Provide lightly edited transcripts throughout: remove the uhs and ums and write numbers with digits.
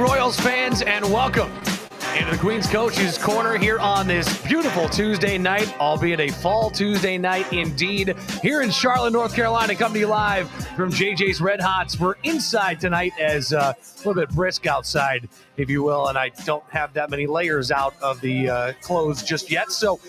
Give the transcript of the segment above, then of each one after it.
Royals fans, and welcome into the Queen's Coach's Corner here on this beautiful Tuesday night, albeit a fall Tuesday night indeed, here in Charlotte, North Carolina, coming to you live from JJ's Red Hots. We're inside tonight as a little bit brisk outside, if you will, and I don't have that many layers out of the clothes just yet, so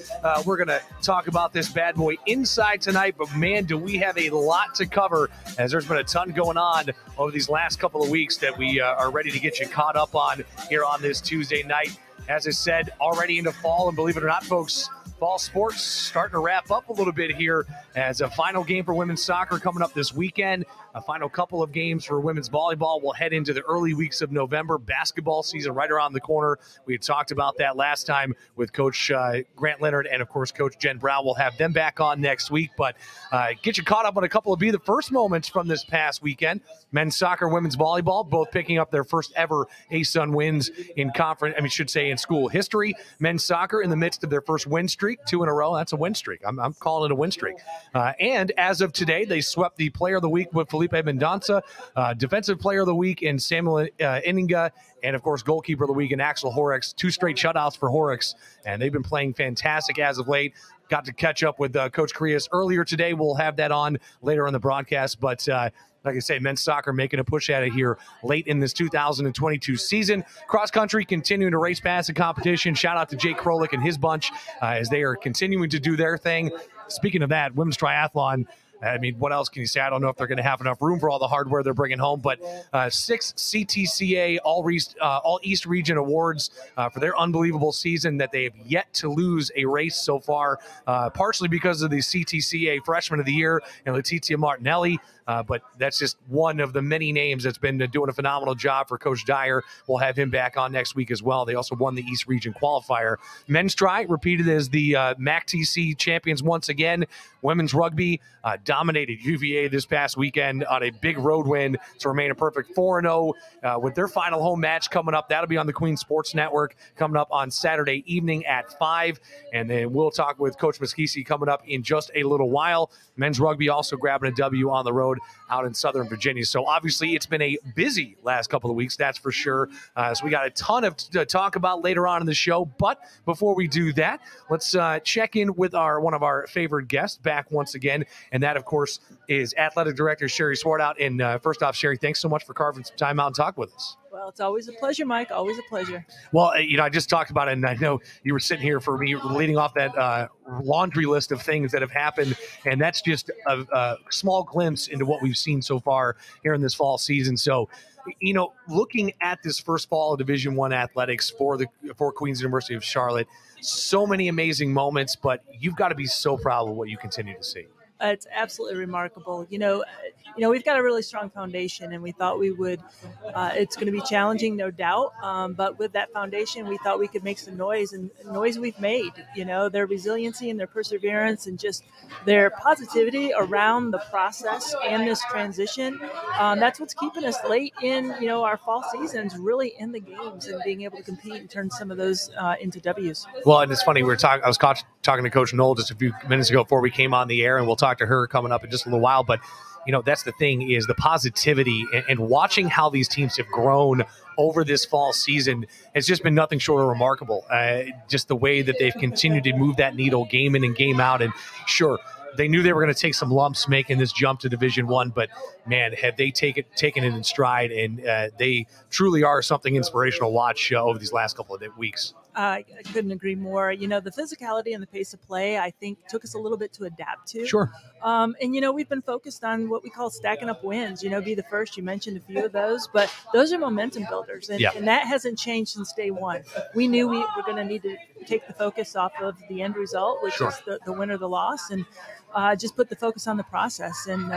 we're going to talk about this bad boy inside tonight, but man, do we have a lot to cover, as there's been a ton going on over these last couple of weeks that we are ready to get you caught up on here on this Tuesday night. As I said, already into fall, and believe it or not, folks, fall sports starting to wrap up a little bit here as a final game for women's soccer coming up this weekend. A final couple of games for women's volleyball. We'll head into the early weeks of November. Basketball season right around the corner. We had talked about that last time with Coach Grant Leonard and, of course, Coach Jen Brown. We'll have them back on next week. But get you caught up on a couple of the first moments from this past weekend. Men's soccer, women's volleyball, both picking up their first ever ASUN wins in conference, in school history. Men's soccer in the midst of their first win streak, 2 in a row. That's a win streak. I'm calling it a win streak. And as of today, they swept the Player of the Week with Felipe Mendonça, Defensive Player of the Week in Samuel Inninga, and, of course, Goalkeeper of the Week in Axel Horrocks. 2 straight shutouts for Horrocks, and they've been playing fantastic as of late. Got to catch up with Coach Crias earlier today. We'll have that on later on the broadcast, but like I say, men's soccer making a push at it here late in this 2022 season. Cross country continuing to race past the competition. Shout out to Jake Krolik and his bunch as they are continuing to do their thing. Speaking of that, women's triathlon, I mean, what else can you say? I don't know if they're going to have enough room for all the hardware they're bringing home, but 6 CTCA All East Region awards for their unbelievable season that they have yet to lose a race so far, partially because of the CTCA Freshman of the Year and Letizia Martinelli. But that's just one of the many names that's been doing a phenomenal job for Coach Dyer. We'll have him back on next week as well. They also won the East Region qualifier. Men's tri repeated as the MACTC champions once again. Women's rugby dominated UVA this past weekend on a big road win to remain a perfect 4-0 with their final home match coming up. That'll be on the Queen Sports Network coming up on Saturday evening at 5. And then we'll talk with Coach Muskisi coming up in just a little while. Men's rugby also grabbing a W on the road out in Southern Virginia. So obviously it's been a busy last couple of weeks, that's for sure. So we got a ton to talk about later on in the show. But before we do that, let's check in with one of our favorite guests back once again. And that, of course, is Athletic Director Sherry Swartout. And first off, Sherry, thanks so much for carving some time out and talk with us. Well, it's always a pleasure, Mike. Always a pleasure. Well, I just talked about it, and I know you were sitting here for me leading off that laundry list of things that have happened, and that's just a small glimpse into what we've seen so far here in this fall season. So, looking at this first fall of Division I athletics for Queen's University of Charlotte, so many amazing moments, but you've got to be so proud of what you continue to see. It's absolutely remarkable. We've got a really strong foundation, and we thought we would. It's going to be challenging, no doubt. But with that foundation, we thought we could make some noise, and noise we've made. Their resiliency and their perseverance, and just their positivity around the process and this transition. That's what's keeping us late in our fall seasons, really in the games and being able to compete and turn some of those into W's. Well, and it's funny. I was talking to Coach Knoll just a few minutes ago before we came on the air, and we'll talk to her coming up in just a little while. But that's the thing, is the positivity and watching how these teams have grown over this fall season has just been nothing short of remarkable. Just the way that they've continued to move that needle game in and game out. And sure, they knew they were going to take some lumps making this jump to Division I, but man, have they taken it in stride, and they truly are something inspirational to watch over these last couple of weeks. I couldn't agree more. The physicality and the pace of play, I think, took us a little bit to adapt to. Sure. And, we've been focused on what we call stacking up wins, be the first. You mentioned a few of those, but those are momentum builders. And, and that hasn't changed since day one. We knew we were going to need to take the focus off of the end result, which is the win or the loss, and just put the focus on the process. And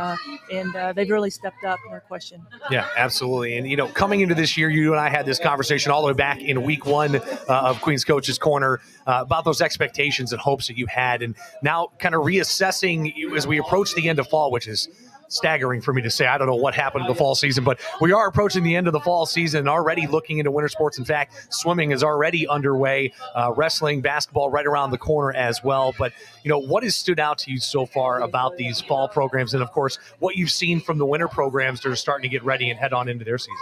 they've really stepped up, no question. Yeah, absolutely. And, coming into this year, you and I had this conversation all the way back in week 1 of Queen's Coach's Corner about those expectations and hopes that you had. And now kind of reassessing as we approach the end of fall, which is staggering for me to say. I don't know what happened in the fall season, but we are approaching the end of the fall season and already looking into winter sports. In fact, swimming is already underway, wrestling, basketball right around the corner as well. But, what has stood out to you so far about these fall programs, and, of course, what you've seen from the winter programs that are starting to get ready and head on into their seasons?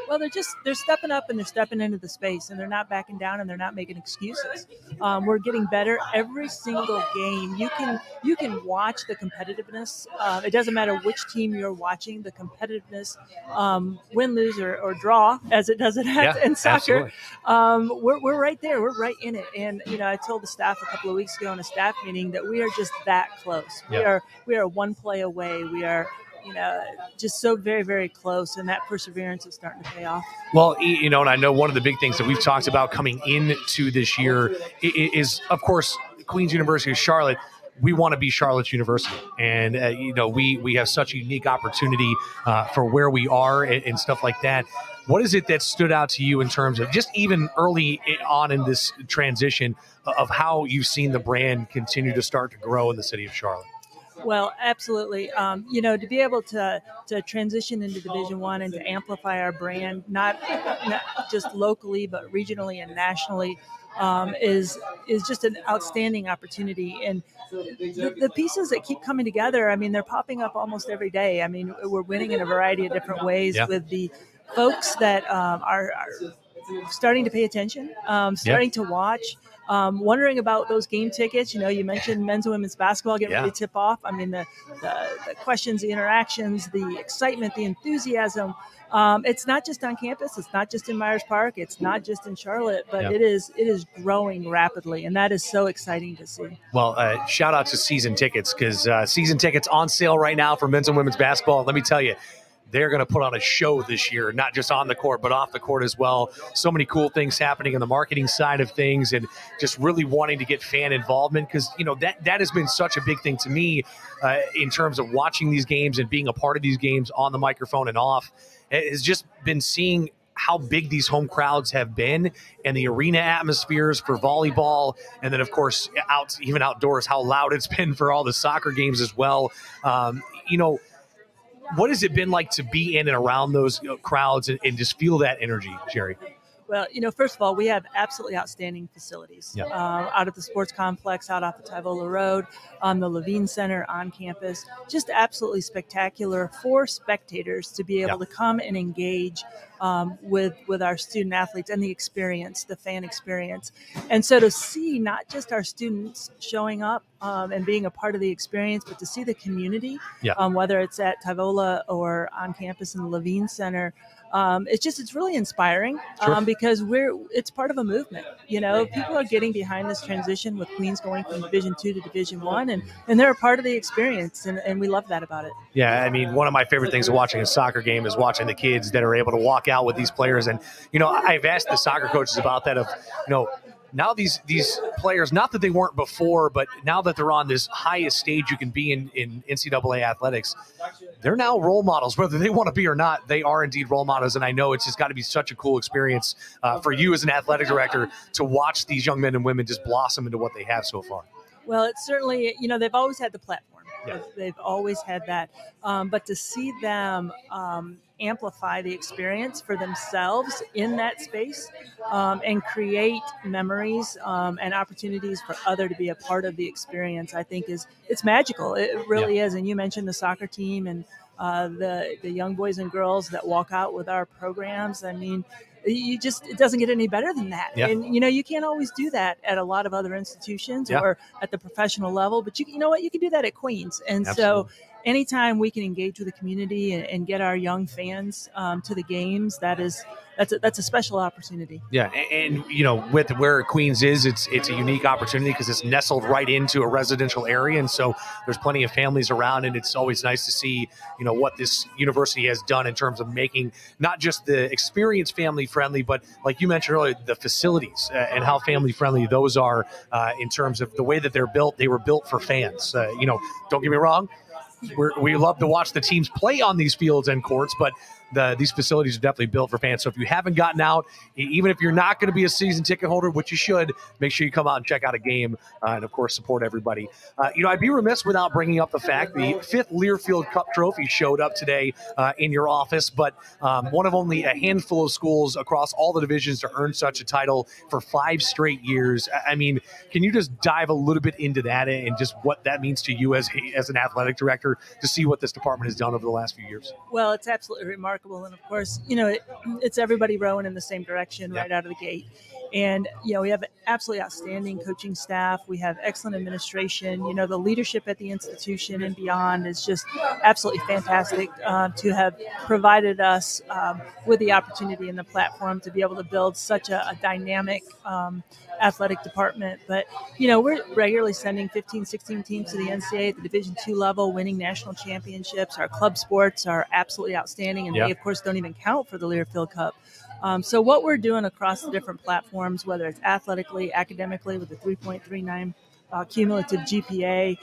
Well, they're stepping up and they're stepping into the space, and they're not backing down and they're not making excuses. We're getting better every single game. You can watch the competitiveness. It doesn't matter which team you're watching. The competitiveness, win, lose, or draw, as it does in soccer. We're right there. We're right in it. And I told the staff a couple of weeks ago in a staff meeting that we are just that close. We are one play away. We are just so very, very close, and that perseverance is starting to pay off. Well, and I know one of the big things that we've talked about coming into this year is, of course, Queen's University of Charlotte. We want to be Charlotte's University, and we have such a unique opportunity for where we are and stuff like that. What is it that stood out to you in terms of just even early on in this transition of how you've seen the brand continue to start to grow in the city of Charlotte? Well, absolutely. To be able to transition into Division I and to amplify our brand, not just locally, but regionally and nationally, is just an outstanding opportunity. And the pieces that keep coming together, I mean, they're popping up almost every day. I mean, we're winning in a variety of different ways with the folks that are starting to pay attention, starting to watch. Wondering about those game tickets. You mentioned men's and women's basketball getting ready to tip off. I mean, the questions, the interactions, the excitement, the enthusiasm. It's not just on campus. It's not just in Myers Park. It's not just in Charlotte, but it is growing rapidly, and that is so exciting to see. Well, shout out to season tickets, because season tickets on sale right now for men's and women's basketball. Let me tell you, they're going to put on a show this year, not just on the court, but off the court as well. So many cool things happening on the marketing side of things, and just really wanting to get fan involvement, because, that has been such a big thing to me in terms of watching these games and being a part of these games on the microphone and off. It has just been seeing how big these home crowds have been, and the arena atmospheres for volleyball. And then, of course, even outdoors, how loud it's been for all the soccer games as well. What has it been like to be in and around those crowds and just feel that energy, Jerry? Well, first of all, we have absolutely outstanding facilities out at the sports complex, out off the Tyvola Road, on the Levine Center on campus. Just absolutely spectacular for spectators to be able to come and engage with our student athletes and the experience, the fan experience. And so to see not just our students showing up and being a part of the experience, but to see the community, whether it's at Tyvola or on campus in the Levine Center, it's really inspiring because it's part of a movement. People are getting behind this transition with Queens going from Division II to Division I, and they're a part of the experience, and we love that about it. Yeah, I mean, one of my favorite things of watching a soccer game is watching the kids that are able to walk out with these players. And, I've asked the soccer coaches about that now these players, not that they weren't before, but now that they're on this highest stage you can be in NCAA athletics, they're now role models. Whether they want to be or not, they are indeed role models. And I know it's just got to be such a cool experience for you as an athletic director to watch these young men and women just blossom into what they have so far. Well, it's certainly, they've always had the platform. They've always had that. But to see them amplify the experience for themselves in that space and create memories and opportunities for others to be a part of the experience, I think it's magical. It really is. And you mentioned the soccer team and the young boys and girls that walk out with our programs. I mean, it doesn't get any better than that. And, you can't always do that at a lot of other institutions or at the professional level, but you know what, you can do that at Queens. And so anytime we can engage with the community and get our young fans to the games, that's a special opportunity. Yeah, and with where Queens is, it's a unique opportunity because it's nestled right into a residential area, and so there's plenty of families around, and it's always nice to see what this university has done in terms of making not just the experience family friendly, but like you mentioned earlier, the facilities and how family friendly those are in terms of the way that they're built. They were built for fans. Don't get me wrong. We love to watch the teams play on these fields and courts, but these facilities are definitely built for fans. So if you haven't gotten out, even if you're not going to be a season ticket holder, which you should, make sure you come out and check out a game and, of course, support everybody. I'd be remiss without bringing up the fact the 5th Learfield Cup trophy showed up today in your office, but one of only a handful of schools across all the divisions to earn such a title for 5 straight years. I mean, can you just dive a little bit into that and just what that means to you as an athletic director to see what this department has done over the last few years? Well, it's absolutely remarkable. remarkable. And of course, it's everybody rowing in the same direction right out of the gate. And, we have absolutely outstanding coaching staff. We have excellent administration. The leadership at the institution and beyond is just absolutely fantastic to have provided us with the opportunity and the platform to be able to build such a dynamic athletic department. But, we're regularly sending 15, 16 teams to the NCAA at the Division II level, winning national championships. Our club sports are absolutely outstanding, and they, of course, don't even count for the Learfield Cup. So what we're doing across the different platforms, whether it's athletically, academically with a 3.39 cumulative GPA,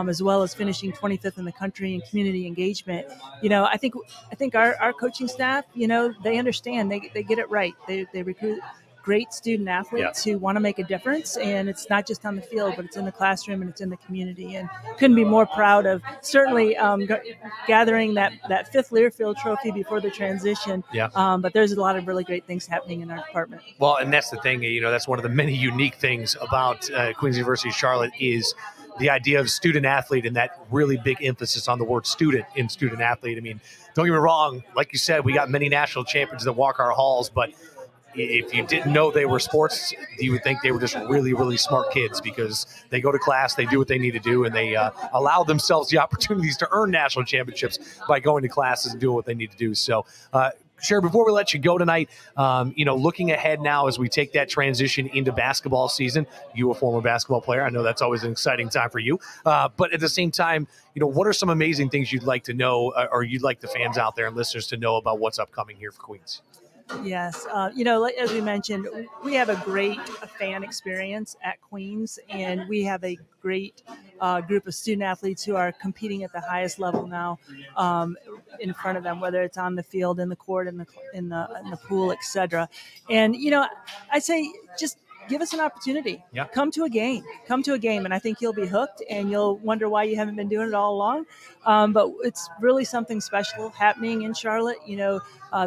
as well as finishing 25th in the country in community engagement, I think our coaching staff, they understand, they get it right. They recruit great student athletes who want to make a difference, and it's not just on the field, but it's in the classroom and it's in the community. And couldn't be more proud of certainly gathering that fifth Learfield trophy before the transition. But there's a lot of really great things happening in our department. Well, and that's the thing, that's one of the many unique things about Queens University Charlotte is the idea of student athlete and that really big emphasis on the word student in student athlete. I mean, don't get me wrong, like you said, we got many national champions that walk our halls, but if you didn't know they were sports, you would think they were just really, really smart kids because they go to class, they do what they need to do, and they allow themselves the opportunities to earn national championships by going to classes and doing what they need to do. So, Sherry, before we let you go tonight, looking ahead now as we take that transition into basketball season, you a former basketball player, I know that's always an exciting time for you. But at the same time, what are some amazing things you'd like to know or you'd like the fans out there and listeners to know about what's upcoming here for Queens? Yes. As we mentioned, we have a great fan experience at Queens, and we have a great group of student athletes who are competing at the highest level now in front of them, whether it's on the field, in the court, in the pool, etc. And, I say just give us an opportunity. Come to a game. And I think you'll be hooked and you'll wonder why you haven't been doing it all along. But it's really something special happening in Charlotte.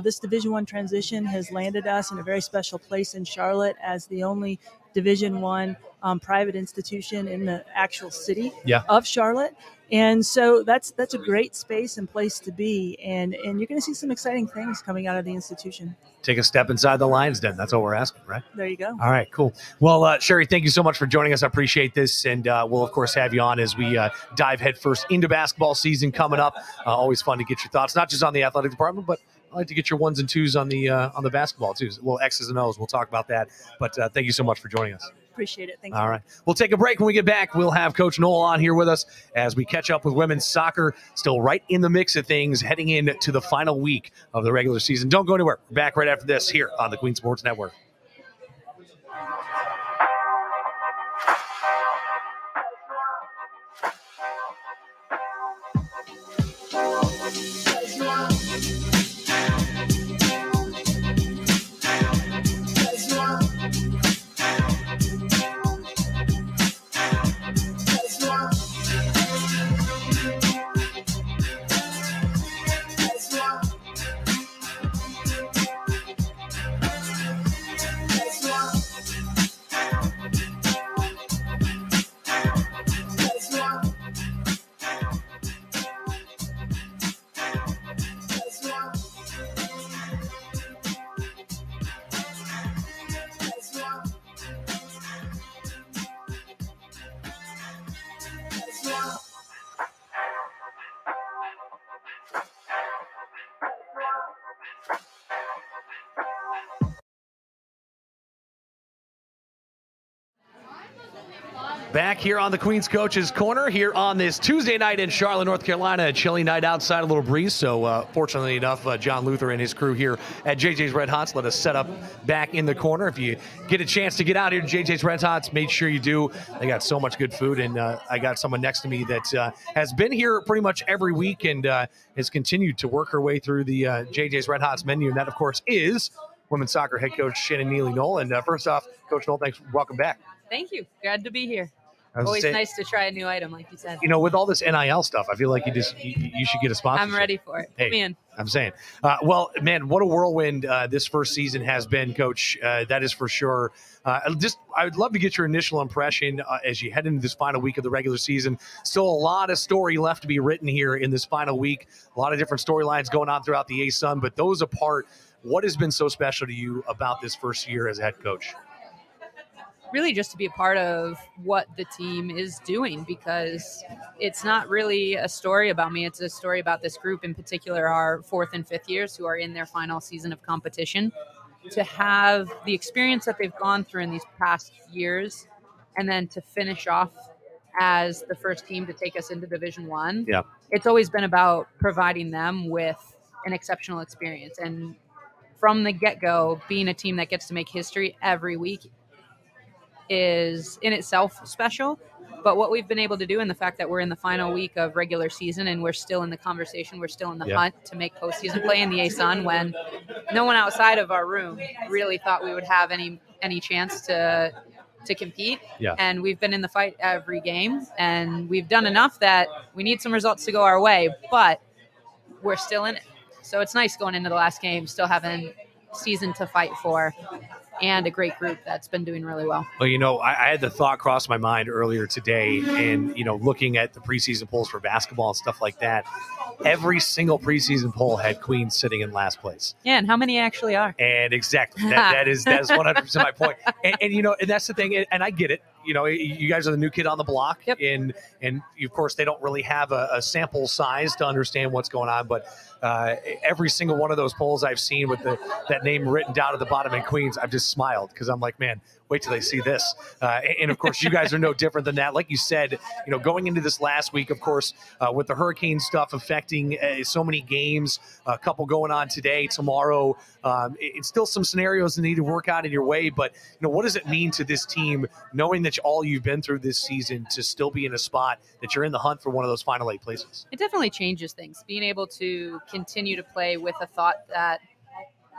This Division I transition has landed us in a very special place in Charlotte as the only Division I private institution in the actual city of Charlotte. And so that's a great space and place to be. And you're going to see some exciting things coming out of the institution. Take a step inside the lion's den. That's all we're asking, right? There you go. All right, cool. Well, Sherry, thank you so much for joining us. I appreciate this. And we'll, of course, have you on as we dive headfirst into basketball season coming up. Always fun to get your thoughts, not just on the athletic department, but I like to get your ones and twos on the basketball, too. Little X's and O's. We'll talk about that. But thank you so much for joining us. Appreciate it. Thank you. All right. We'll take a break. When we get back, we'll have Coach Noel on here with us as we catch up with women's soccer, still right in the mix of things, heading into the final week of the regular season. Don't go anywhere. We're back right after this here on the Queen Sports Network. Back here on the Queen's Coaches Corner here on this Tuesday night in Charlotte, North Carolina. A chilly night outside, a little breeze. So fortunately enough, John Luther and his crew here at JJ's Red Hots let us set up back in the corner. If you get a chance to get out here to JJ's Red Hots, make sure you do. They got so much good food. And I got someone next to me that has been here pretty much every week and has continued to work her way through the JJ's Red Hots menu. And that, of course, is women's soccer head coach Shannon Neely-Knoll. And first off, Coach Knoll, thanks. Welcome back. Thank you. Glad to be here. Always nice to try a new item, like you said. With all this NIL stuff, I feel like you should get a sponsor. I'm ready for it. Hey, Come in. I'm saying. Well, man, what a whirlwind this first season has been, Coach. That is for sure. I would love to get your initial impression as you head into this final week of the regular season. Still a lot of story left to be written here in this final week. A lot of different storylines going on throughout the ASUN, but those apart, what has been so special to you about this first year as head coach? Really just to be a part of what the team is doing, because it's not really a story about me. It's a story about this group, in particular our 4th and 5th years who are in their final season of competition. To have the experience that they've gone through in these past years and then to finish off as the first team to take us into Division I. Yeah. It's always been about providing them with an exceptional experience. And from the get-go, being a team that gets to make history every week is in itself special. But what we've been able to do, and the fact that we're in the final week of regular season and we're still in the conversation, we're still in the hunt to make postseason play in the ASUN, when no one outside of our room really thought we would have any chance to compete. Yeah. And we've been in the fight every game, and we've done enough that we need some results to go our way, but we're still in it. So it's nice going into the last game, still having season to fight for, and a great group that's been doing really well. Well, I had the thought cross my mind earlier today, and, looking at the preseason polls for basketball and stuff like that, every single preseason poll had Queens sitting in last place. Yeah, and how many actually are? And exactly, that is 100% my point. And that's the thing, and I get it. You guys are the new kid on the block, yep. and of course they don't really have a sample size to understand what's going on. But every single one of those polls I've seen with that name written down at the bottom in Queens, I've just smiled because I'm like, man, wait till they see this. And of course, you guys are no different than that. Like you said, going into this last week, of course, with the hurricane stuff affecting so many games, a couple going on today, tomorrow. It's still some scenarios that need to work out in your way. But what does it mean to this team, knowing that all you've been through this season, to still be in a spot that you're in the hunt for one of those final 8 places? It definitely changes things. Being able to continue to play with a thought that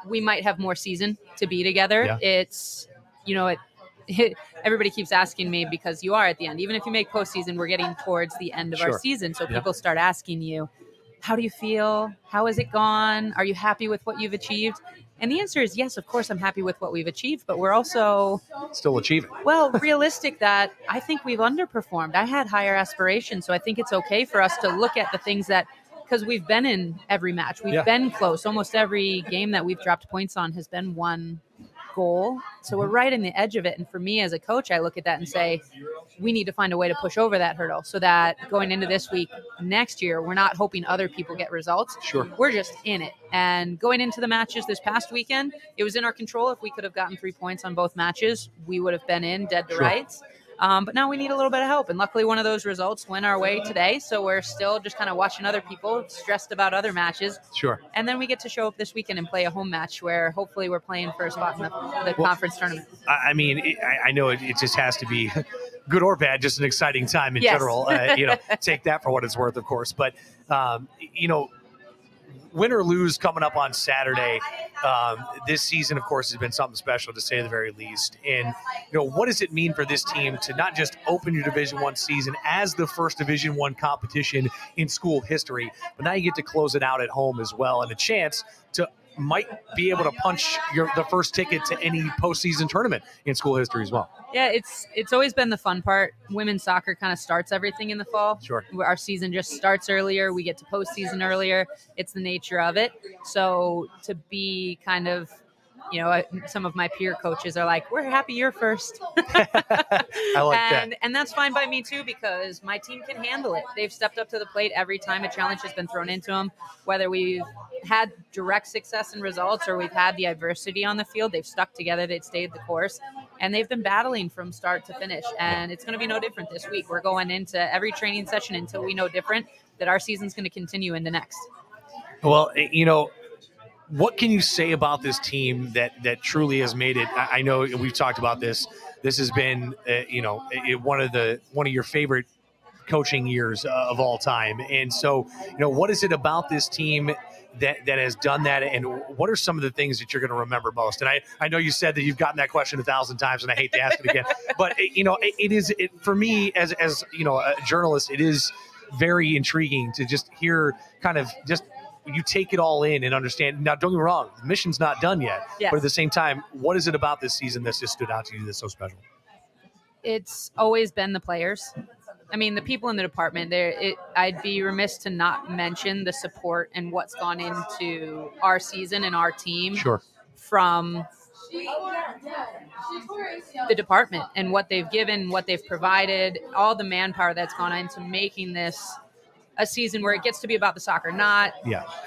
we might have more season to be together. Yeah. It's, everybody keeps asking me, because you are at the end. Even if you make postseason, we're getting towards the end of our season. So people start asking you, how do you feel? How has it gone? Are you happy with what you've achieved? And the answer is yes, of course I'm happy with what we've achieved, but we're also still achieving. Well, realistic that I think we've underperformed. I had higher aspirations, so I think it's okay for us to look at the things that, because we've been in every match. We've been close. Almost every game that we've dropped points on has been one goal. So we're right in the edge of it. And for me as a coach, I look at that and say, we need to find a way to push over that hurdle so that going into this week next year, we're not hoping other people get results. Sure. We're just in it. And going into the matches this past weekend, it was in our control. If we could have gotten 3 points on both matches, we would have been in dead to rights. But now we need a little bit of help. And luckily, one of those results went our way today. So we're still just kind of watching other people, stressed about other matches. Sure. And then we get to show up this weekend and play a home match where hopefully we're playing for a spot in the conference tournament. I mean, I know it just has to be good or bad, just an exciting time in general. Take that for what it's worth, of course. But, win or lose coming up on Saturday, this season, of course, has been something special, to say the very least. And, what does it mean for this team to not just open your Division I season as the first Division I competition in school history, but now you get to close it out at home as well, and a chance to might be able to punch the first ticket to any postseason tournament in school history as well. Yeah, it's always been the fun part. Women's soccer kind of starts everything in the fall. Sure. Our season just starts earlier. We get to postseason earlier. It's the nature of it. So to be kind of, some of my peer coaches are like, we're happy you're first. I like that. And that's fine by me too, because my team can handle it. They've stepped up to the plate every time a challenge has been thrown into them, whether we've had direct success and results or we've had the adversity on the field. They've stuck together. They've stayed the course, and they've been battling from start to finish. And it's going to be no different this week. We're going into every training session until we know different, that our season's going to continue into next. Well, what can you say about this team that truly has made it? I know we've talked about this. This has been, one of your favorite coaching years of all time. And so, what is it about this team that has done that? And what are some of the things that you're going to remember most? And I know you said that you've gotten that question 1,000 times, and I hate to ask it again, but it is for me as a journalist, it is very intriguing to just hear kind of just you take it all in and understand. Now, don't get me wrong, the mission's not done yet. Yes. But at the same time, what is it about this season that's just stood out to you that's so special? It's always been the players. I mean, the people in the department, I'd be remiss to not mention the support and what's gone into our season and our team from the department and what they've given, what they've provided, all the manpower that's gone into making this a season where it gets to be about the soccer, not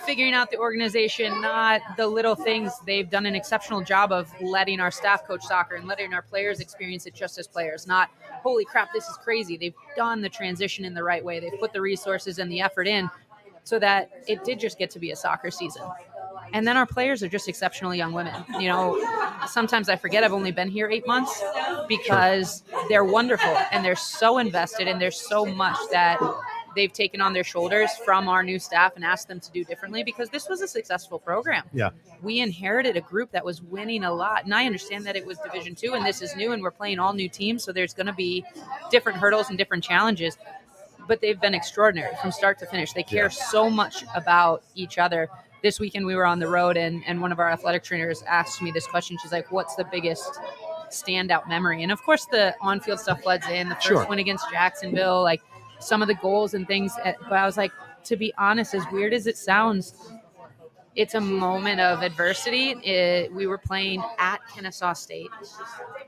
figuring out the organization, not the little things. They've done an exceptional job of letting our staff coach soccer and letting our players experience it just as players, not, holy crap, this is crazy. They've done the transition in the right way. They've put the resources and the effort in so that it did just get to be a soccer season. And then our players are just exceptional young women. You know, sometimes I forget I've only been here 8 months because they're wonderful and they're so invested and there's so much that they've taken on their shoulders from our new staff and asked them to do differently because this was a successful program. Yeah. We inherited a group that was winning a lot. And I understand that it was Division II and this is new and we're playing all new teams. So there's going to be different hurdles and different challenges, but they've been extraordinary from start to finish. They care so much about each other. This weekend we were on the road and one of our athletic trainers asked me this question. She's like, what's the biggest standout memory? And of course the on-field stuff floods in, the first win against Jacksonville, like some of the goals and things. But I was like, to be honest, as weird as it sounds, it's a moment of adversity. We were playing at Kennesaw State.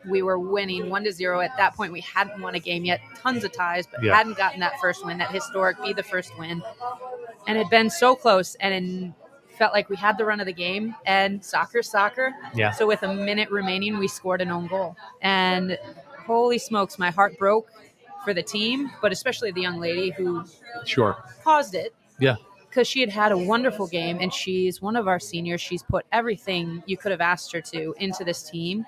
We were winning 1-0. At that point, we hadn't won a game yet. Tons of ties, but hadn't gotten that first win, that historic, be the first win. And it had been so close and felt like we had the run of the game. And soccer's soccer. Yeah. So with a minute remaining, we scored an own goal. And holy smokes, my heart broke for the team, but especially the young lady who caused it. Yeah. Because she had a wonderful game, and she's one of our seniors. She's put everything you could have asked her to into this team,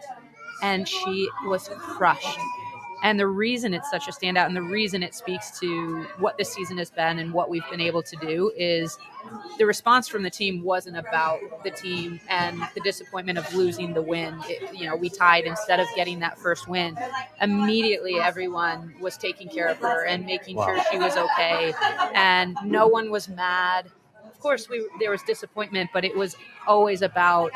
and she was crushed. And the reason it's such a standout and the reason it speaks to what this season has been and what we've been able to do is the response from the team wasn't about the team and the disappointment of losing the win. We tied instead of getting that first win. Immediately, everyone was taking care of her and making sure she was okay. And no one was mad. Of course, there was disappointment, but it was always about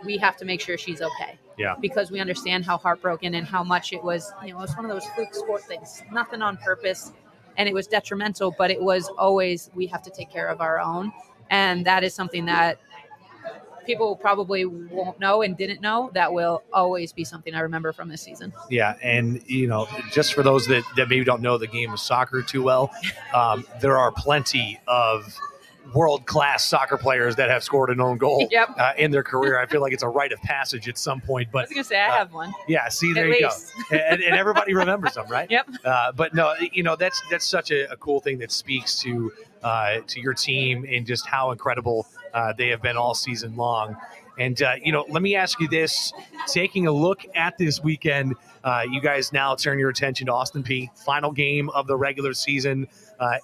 we have to make sure she's okay. Yeah. Because we understand how heartbroken and how much it was, it was one of those fluke sport things, nothing on purpose. And it was detrimental, but it was always, we have to take care of our own. And that is something that people probably won't know and didn't know. That will always be something I remember from this season. Yeah. And, just for those that maybe don't know the game of soccer too well, there are plenty of world-class soccer players that have scored an own goal in their career. I feel like it's a rite of passage at some point. But I was going to say, I have one. Yeah, see, there you go. And everybody remembers them, right? Yep. But no, that's such a cool thing that speaks to your team and just how incredible they have been all season long. And, let me ask you this. Taking a look at this weekend, you guys now turn your attention to Austin Peay, final game of the regular season.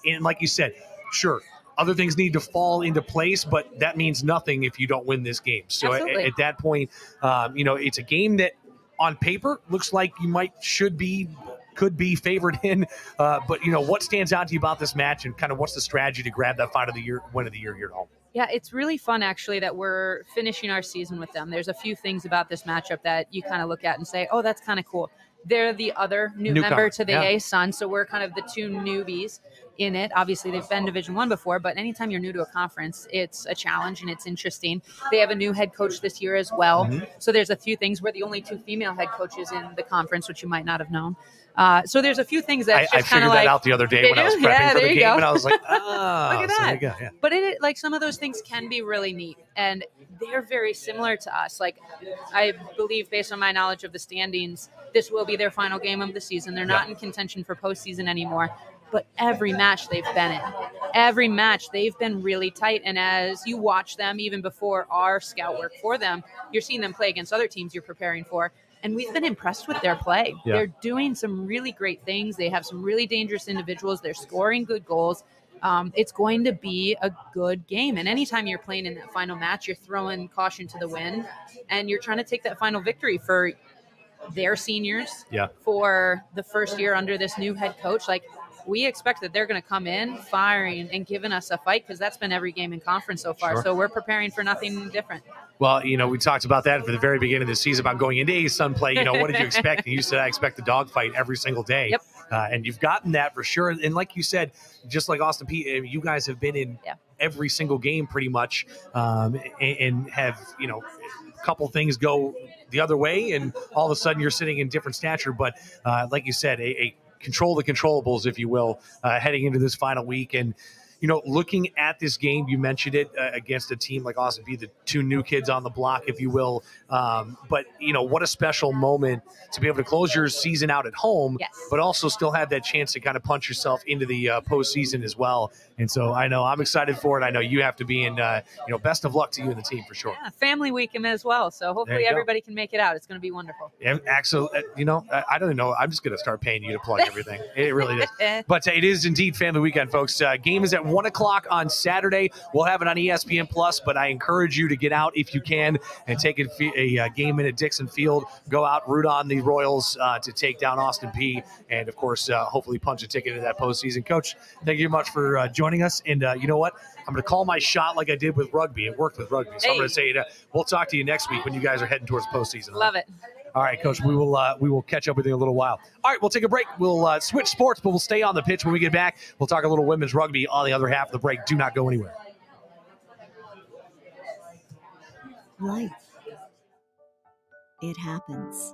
And like you said, sure, other things need to fall into place, but that means nothing if you don't win this game. So at that point, it's a game that on paper looks like you could be favored in. But, what stands out to you about this match and kind of what's the strategy to grab that win of the year here at home? Yeah, it's really fun, actually, that we're finishing our season with them. There's a few things about this matchup that you kind of look at and say, oh, that's kind of cool. They're the other member to the ASUN, so we're kind of the two newbies in it. Obviously, they've been Division I before, but anytime you're new to a conference, it's a challenge and it's interesting. They have a new head coach this year as well. Mm-hmm. So there's a few things. We're the only two female head coaches in the conference, which you might not have known. So there's a few things that I figured that out the other day when I was prepping for the game, and I was like, oh, look at that. So there you go, yeah. But like some of those things can be really neat, and they're very similar to us. Like I believe, based on my knowledge of the standings, this will be their final game of the season. They're not in contention for postseason anymore. But every match they've been in, every match they've been really tight. And as you watch them, even before our scout work for them, you're seeing them play against other teams you're preparing for. And we've been impressed with their play. Yeah. They're doing some really great things. They have some really dangerous individuals. They're scoring good goals. It's going to be a good game. And anytime you're playing in that final match, you're throwing caution to the wind. And you're trying to take that final victory for their seniors, for the first year under this new head coach. Like, we expect that they're going to come in firing and giving us a fight, because that's been every game in conference so far. Sure. So we're preparing for nothing different. Well, we talked about that for the very beginning of the season about going into ASUN play. What did you expect? And you said, I expect a dogfight every single day. Yep. And you've gotten that for sure. And like you said, just like Austin P, you guys have been in every single game pretty much, and have, a couple things go the other way, and all of a sudden you're sitting in different stature. But like you said, a control the controllables, if you will, heading into this final week. And looking at this game, you mentioned it against a team like Austin P, the two new kids on the block, if you will. But, what a special moment to be able to close your season out at home, but also still have that chance to kind of punch yourself into the postseason as well. And so I know I'm excited for it. I know you have to be in, best of luck to you and the team for sure. Yeah, family weekend as well. So hopefully everybody can make it out. It's going to be wonderful. Yeah, actually, I don't know. I'm just going to start paying you to plug everything. It really is. But it is indeed family weekend, folks. Game is at 1 o'clock on Saturday. We'll have it on ESPN Plus, but I encourage you to get out if you can and take a game in at Dixon Field. Go out, root on the Royals to take down Austin P, and of course, hopefully punch a ticket into that postseason. Coach, thank you much for joining us. And you know what? I'm going to call my shot like I did with rugby. It worked with rugby. So I'm going to say we'll talk to you next week when you guys are heading towards postseason. Love it. All right, Coach, we will catch up with you in a little while. All right, we'll take a break. We'll switch sports, but we'll stay on the pitch when we get back. We'll talk a little women's rugby on the other half of the break. Do not go anywhere. Life. It happens.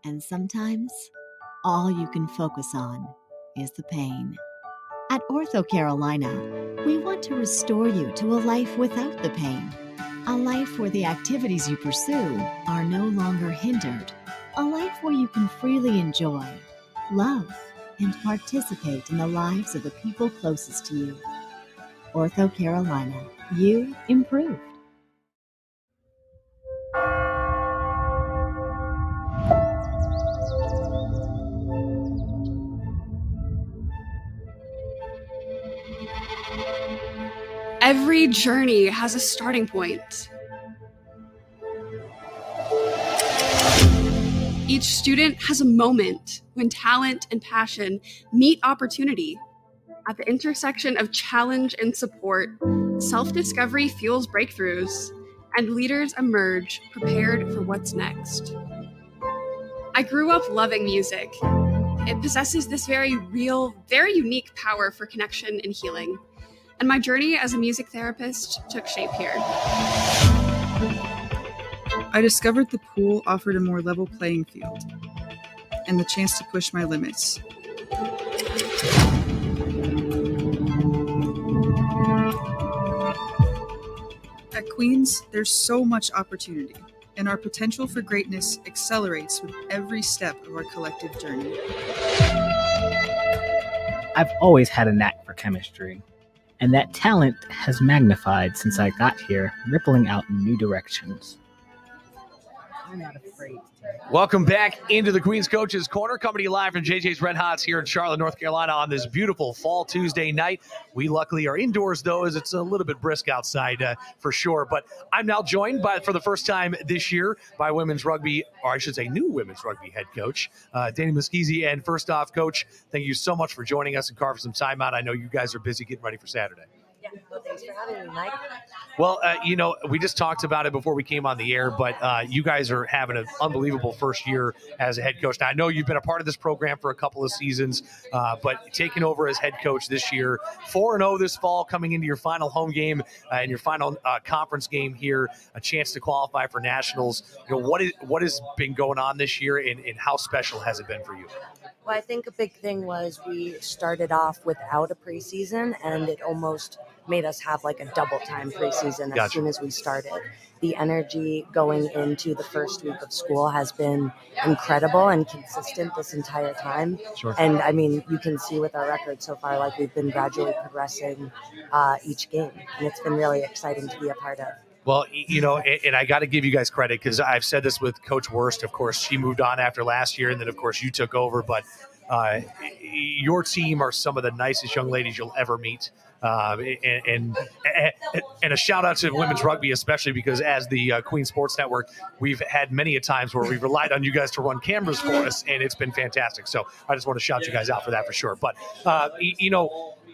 And sometimes all you can focus on is the pain. At Ortho Carolina, we want to restore you to a life without the pain. A life where the activities you pursue are no longer hindered. A life where you can freely enjoy, love, and participate in the lives of the people closest to you. Ortho Carolina, you improved. Every journey has a starting point. Each student has a moment when talent and passion meet opportunity. At the intersection of challenge and support, self-discovery fuels breakthroughs, and leaders emerge prepared for what's next. I grew up loving music. It possesses this very real, very unique power for connection and healing. And my journey as a music therapist took shape here. I discovered the pool offered a more level playing field and the chance to push my limits. At Queens, there's so much opportunity, and our potential for greatness accelerates with every step of our collective journey. I've always had a knack for chemistry, and that talent has magnified since I got here, rippling out in new directions. I'm not afraid. Welcome back into the Queens Coaches Corner, coming to you live from JJ's Red Hots here in Charlotte, North Carolina on this beautiful fall Tuesday night. We luckily are indoors, though, as it's a little bit brisk outside for sure. But I'm now joined for the first time this year by women's rugby, or I should say new women's rugby head coach, Danny Muschietti. And first off, Coach, thank you so much for joining us and carving some time out. I know you guys are busy getting ready for Saturday. Yeah, well, thanks for having me, Mike. Well, we just talked about it before we came on the air, but you guys are having an unbelievable first year as a head coach. Now, I know you've been a part of this program for a couple of seasons, but taking over as head coach this year, 4-0 this fall, coming into your final home game and your final conference game here, a chance to qualify for nationals. What has been going on this year, and how special has it been for you? Well, I think a big thing was we started off without a preseason, and it almost made us have like a double time preseason as soon as we started. The energy going into the first week of school has been incredible and consistent this entire time. Sure. And I mean, you can see with our record so far, like we've been gradually progressing each game, and it's been really exciting to be a part of. Well, and I got to give you guys credit because I've said this with Coach Wurst. Of course, she moved on after last year, and then, of course, you took over. But your team are some of the nicest young ladies you'll ever meet. And a shout out to women's rugby, especially because as the Queen Sports Network, we've had many a times where we've relied on you guys to run cameras for us, and it's been fantastic. So I just want to shout you guys out for that for sure. But,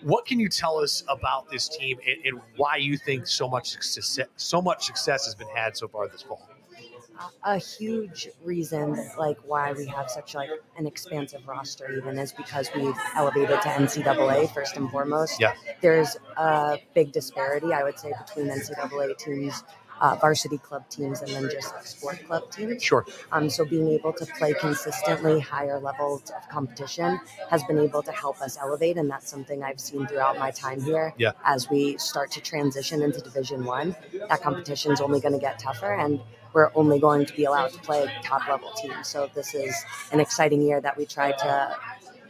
what can you tell us about this team and why you think so much success has been had so far this fall? A huge reason why we have such an expansive roster even is because we've elevated to NCAA first and foremost. Yeah. There's a big disparity, I would say, between NCAA teams, varsity club teams, and then just sport club teams. Sure. So being able to play consistently higher levels of competition has been able to help us elevate, and that's something I've seen throughout my time here. Yeah. As we start to transition into Division I, that competition is only going to get tougher, and we're only going to be allowed to play top level teams. So this is an exciting year that we try to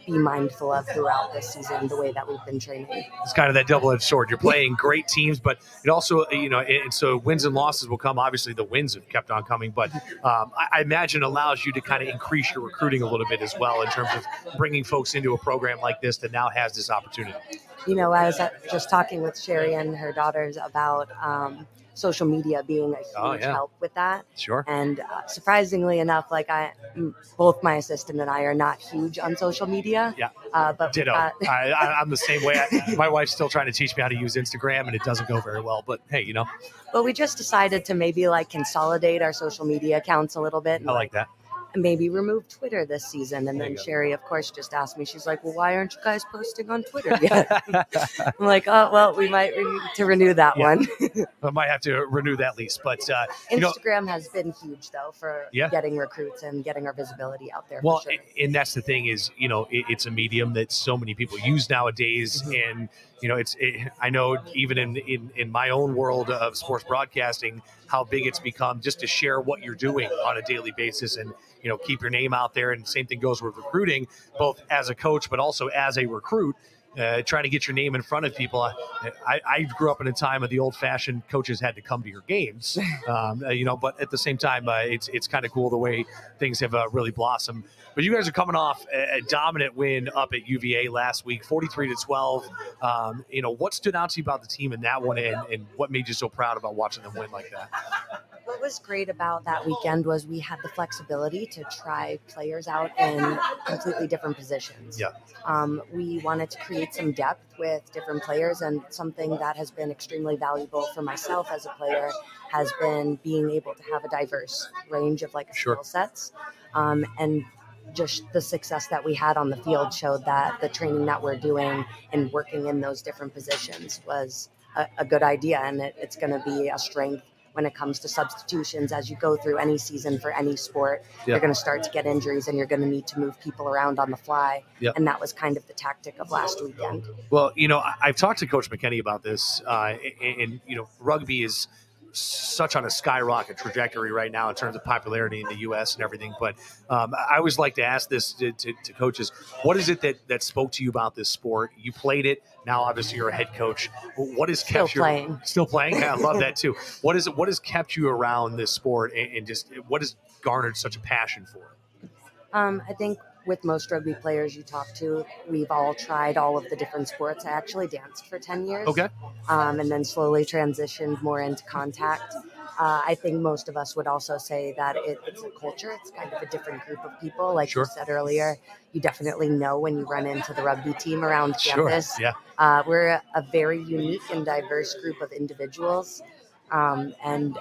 be mindful of throughout this season, the way that we've been training. It's kind of that double-edged sword. You're playing great teams, but it also, and so wins and losses will come. Obviously, the wins have kept on coming, but I imagine allows you to kind of increase your recruiting a little bit as well in terms of bringing folks into a program like this that now has this opportunity. I was just talking with Sherry and her daughters about social media being a huge help with that. Sure. And surprisingly enough, both my assistant and I are not huge on social media. Yeah. But ditto. I'm the same way. My wife's still trying to teach me how to use Instagram, and it doesn't go very well. But hey, But we just decided to maybe consolidate our social media accounts a little bit. And I like that. Maybe remove Twitter this season. And then Sherry, of course, just asked me, she's like, well, why aren't you guys posting on Twitter yet? I'm like, oh, well, we might need to renew that one. I might have to renew that lease. But Instagram has been huge, though, for getting recruits and getting our visibility out there. Well, for sure. And that's the thing is, it's a medium that so many people use nowadays. Mm-hmm. And, I know even in my own world of sports broadcasting, how big it's become just to share what you're doing on a daily basis and, keep your name out there. And same thing goes with recruiting, both as a coach, but also as a recruit, trying to get your name in front of people. I grew up in a time of the old-fashioned coaches had to come to your games, but at the same time, it's kind of cool the way things have really blossomed. But you guys are coming off a dominant win up at UVA last week, 43-12. What stood out to you about the team in that one, and what made you so proud about watching them win like that? What was great about that weekend was we had the flexibility to try players out in completely different positions. Yeah. We wanted to create some depth with different players, and something that has been extremely valuable for myself as a player has been being able to have a diverse range of skill sets. And just the success that we had on the field showed that the training that we're doing and working in those different positions was a good idea, and it's going to be a strength when it comes to substitutions. As you go through any season for any sport, you're going to start to get injuries and you're going to need to move people around on the fly. And that was kind of the tactic of last weekend. Well, I've talked to Coach McKinney about this, and rugby is such on a skyrocket trajectory right now in terms of popularity in the U.S. and everything. But I always like to ask this to coaches. What is it that spoke to you about this sport? You played it. Now, obviously, you're a head coach. What has kept you still playing? Yeah, I love that too. What has kept you around this sport, and just what has garnered such a passion for it? I think with most rugby players you talk to, we've all tried all of the different sports. I actually danced for 10 years. Okay. And then slowly transitioned more into contact. I think most of us would also say that it's a culture. It's kind of a different group of people. Like you said earlier, you definitely know when you run into the rugby team around campus. Yeah. We're a very unique and diverse group of individuals. And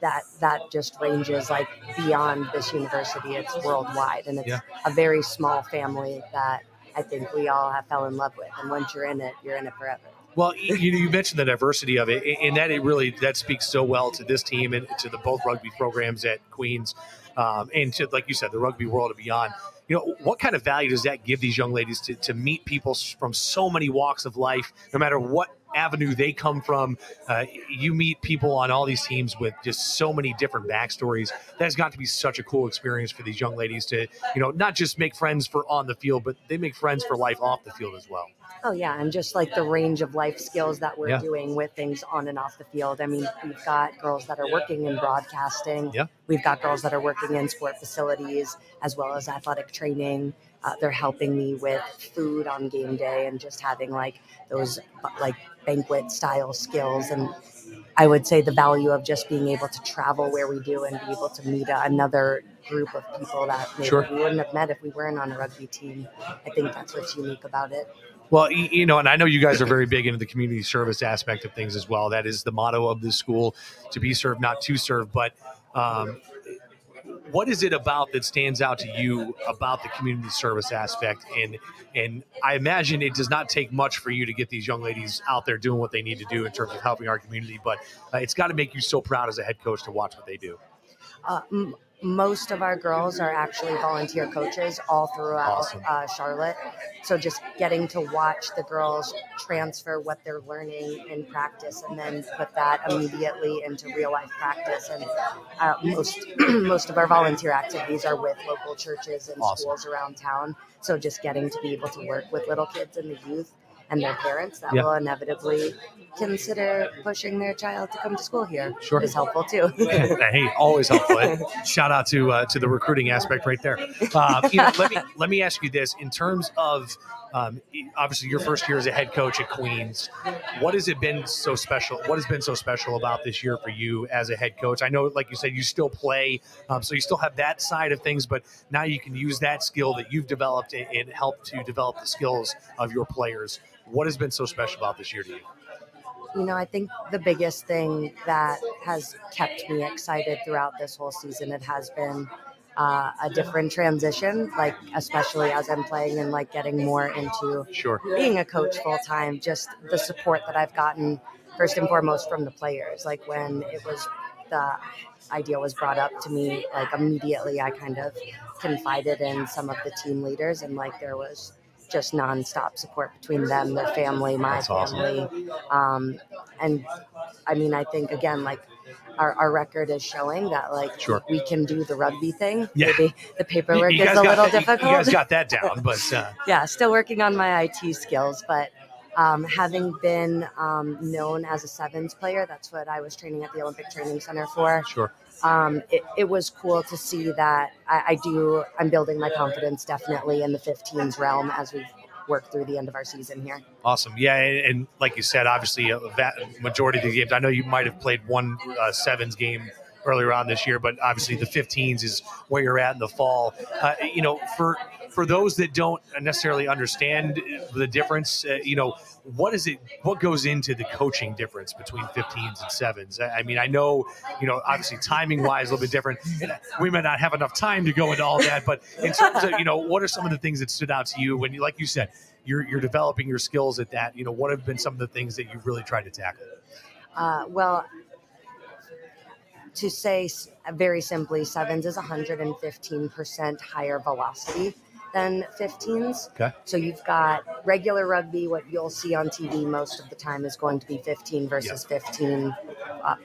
that just ranges beyond this university. It's worldwide, and it's a very small family that I think we all have fell in love with. And once you're in it forever. Well, you mentioned the diversity of it, and that speaks so well to this team and to the both rugby programs at Queens, and to, like you said, the rugby world and beyond. What kind of value does that give these young ladies to meet people from so many walks of life, no matter what avenue they come from. You meet people on all these teams with just so many different backstories. That has got to be such a cool experience for these young ladies to, not just make friends for on the field, but they make friends for life off the field as well. Oh, yeah. And just like the range of life skills that we're doing with things on and off the field. I mean, we've got girls that are working in broadcasting. Yeah. We've got girls that are working in sport facilities as well as athletic training. They're helping me with food on game day and just having like those like banquet style skills. And I would say the value of just being able to travel where we do and be able to meet another group of people that maybe we wouldn't have met if we weren't on a rugby team. I think that's what's unique about it. Well, and I know you guys are very big into the community service aspect of things as well. That is the motto of this school, to be served, not to serve. But what is it about that stands out to you about the community service aspect? And I imagine it does not take much for you to get these young ladies out there doing what they need to do in terms of helping our community. But it's got to make you so proud as a head coach to watch what they do. Most of our girls are actually volunteer coaches all throughout Charlotte. So just getting to watch the girls transfer what they're learning in practice and then put that immediately into real life practice. And most of our volunteer activities are with local churches and schools around town. So just getting to be able to work with little kids and the youth and their parents that will inevitably consider pushing their child to come to school here is helpful too. Hey, always helpful. Shout out to the recruiting aspect right there. Let me ask you this: in terms of obviously your first year as a head coach at Queens, what has been so special about this year for you as a head coach? I know, like you said, you still play, so you still have that side of things, but now you can use that skill that you've developed and help to develop the skills of your players. What has been so special about this year to you? I think the biggest thing that has kept me excited throughout this whole season, it has been a different transition, like especially as I'm playing and like getting more into being a coach full time, just the support that I've gotten first and foremost from the players. Like when the idea was brought up to me, like immediately I kind of confided in some of the team leaders and like there was just nonstop support between them, their family, my family. And I mean, I think again, like our record is showing that like we can do the rugby thing. Yeah. Maybe the paperwork is a little difficult. You guys got that down, but still working on my IT skills, but having been known as a sevens player, that's what I was training at the Olympic Training Center for. It was cool to see that I'm building my confidence definitely in the 15s realm as we work through the end of our season here. Awesome. Yeah. And like you said, obviously a majority of the games, I know you might've played one sevens game earlier on this year, but obviously the 15s is where you're at in the fall. For those that don't necessarily understand the difference, what goes into the coaching difference between 15s and sevens? I mean, I know, obviously timing wise, a little bit different. We might not have enough time to go into all that, but in terms of, what are some of the things that stood out to you when you, like you said, you're developing your skills at that, what have been some of the things that you've really tried to tackle? Well, to say very simply, sevens is 115% higher velocity than 15s. Okay. So you've got regular rugby, what you'll see on TV most of the time is going to be 15 versus 15,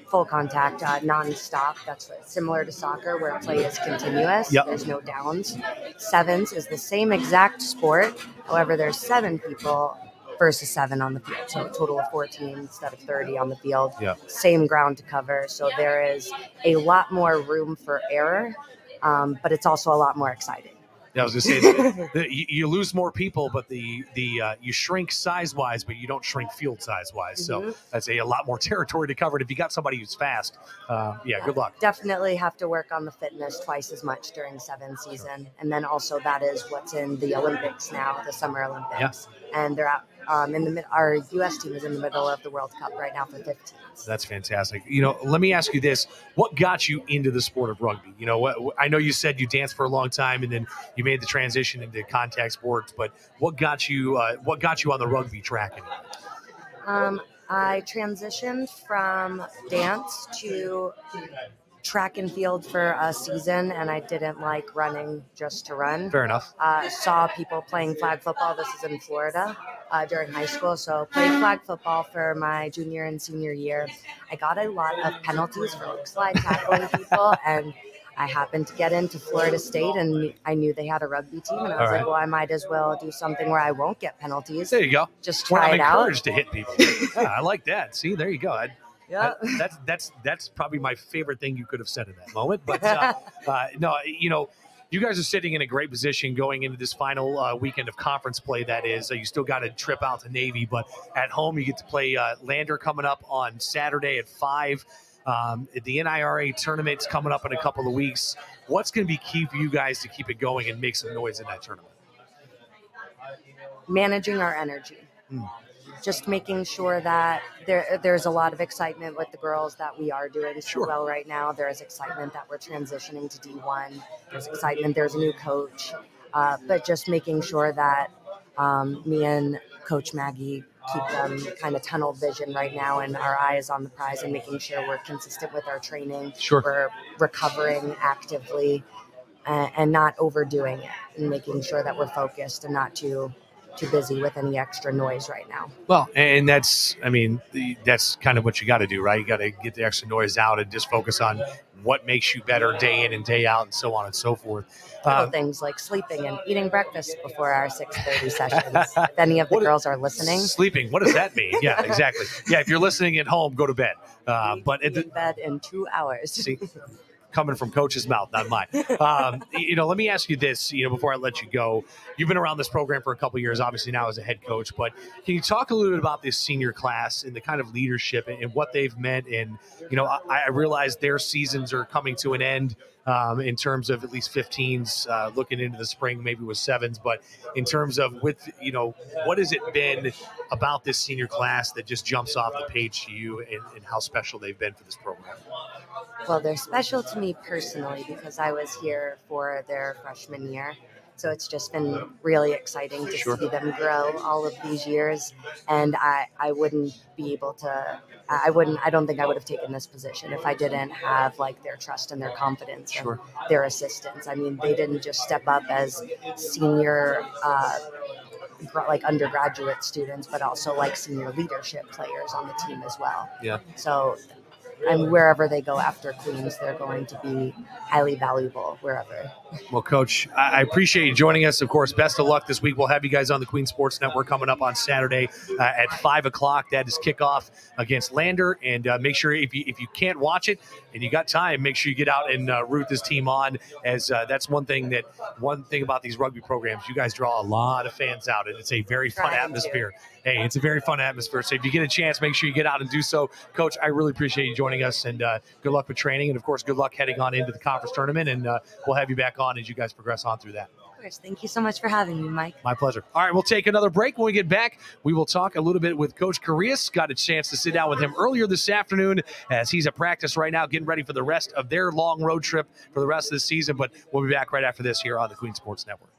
full contact, non-stop. That's similar to soccer where play is continuous. There's no downs. Sevens is the same exact sport. However, there's 7 people versus 7 on the field. So a total of 14 instead of 30 on the field. Same ground to cover. So there is a lot more room for error, but it's also a lot more exciting. Yeah, I was going to say, you lose more people, but you shrink size-wise, but you don't shrink field size-wise. So that's a lot more territory to cover. And if you got somebody who's fast, good luck. Definitely have to work on the fitness twice as much during 7 season. And then also that is what's in the Olympics now, the Summer Olympics. And they're out. Our U.S. team is in the middle of the World Cup right now for 15s. That's fantastic. Let me ask you this. What got you into the sport of rugby? I know you said you danced for a long time and then you made the transition into contact sports, but what got you on the rugby track? I transitioned from dance to track and field for a season, and I didn't like running just to run. Fair enough. Saw people playing flag football. This is in Florida. during high school. So played flag football for my junior and senior year. I got a lot of penalties for like slide tackling people, and I happened to get into Florida State, and I knew they had a rugby team, and I was like, well, I might as well do something where I won't get penalties. There you go. Just try it out. I'm encouraged to hit people. Yeah, I like that. See, there you go. That's probably my favorite thing you could have said in that moment. But no, you know, you guys are sitting in a great position going into this final weekend of conference play. That is, you still got a trip out to Navy, but at home you get to play Lander coming up on Saturday at 5. The NIRA tournament's coming up in a couple of weeks. What's going to be key for you guys to keep it going and make some noise in that tournament? Managing our energy. Just making sure that there's a lot of excitement with the girls that we are doing so well right now. There's excitement that we're transitioning to D1. There's excitement. There's a new coach. But just making sure that me and Coach Maggie keep them kind of tunnel vision right now and our eyes on the prize and making sure we're consistent with our training. We're recovering actively and not overdoing it, and making sure that we're focused and not too busy with any extra noise right now. Well, and that's kind of what you got to do, right? You got to get the extra noise out and just focus on what makes you better day in and day out and so on and so forth. Little things like sleeping and eating breakfast before our 6:30 sessions. If any of the girls are listening. Sleeping, what does that mean? Yeah, exactly. Yeah, if you're listening at home, go to bed. But in bed in 2 hours. See, coming from Coach's mouth, not mine. Let me ask you this, before I let you go. You've been around this program for a couple of years, obviously now as a head coach, but can you talk a little bit about this senior class and the kind of leadership and what they've meant? And, I realize their seasons are coming to an end in terms of at least 15s, looking into the spring, maybe with 7s, but in terms of what has it been about this senior class that just jumps off the page to you and how special they've been for this program? Well, they're special to me personally because I was here for their freshman year. So it's just been really exciting to see them grow all of these years. And I wouldn't be able to, I don't think I would have taken this position if I didn't have their trust and their confidence and their assistance. I mean, they didn't just step up as senior, undergraduate students, but also senior leadership players on the team as well. Yeah. So, and wherever they go after Queens, they're going to be highly valuable wherever. Well, Coach, I appreciate you joining us. Of course, best of luck this week. We'll have you guys on the Queens Sports Network coming up on Saturday at 5 o'clock. That is kickoff against Lander. And make sure if you can't watch it and you got time, make sure you get out and root this team on, as that's one thing about these rugby programs. You guys draw a lot of fans out, and it's a very fun atmosphere. Hey, it's a very fun atmosphere. So if you get a chance, make sure you get out and do so. Coach, I really appreciate you joining us, and good luck with training. And, of course, good luck heading on into the conference tournament. And we'll have you back on as you guys progress on through that. Of course. Thank you so much for having me, Mike. My pleasure. All right, we'll take another break. When we get back, we will talk a little bit with Coach Correas. Got a chance to sit down with him earlier this afternoon as he's at practice right now, getting ready for the rest of their long road trip for the rest of the season. But we'll be back right after this here on the Queen Sports Network.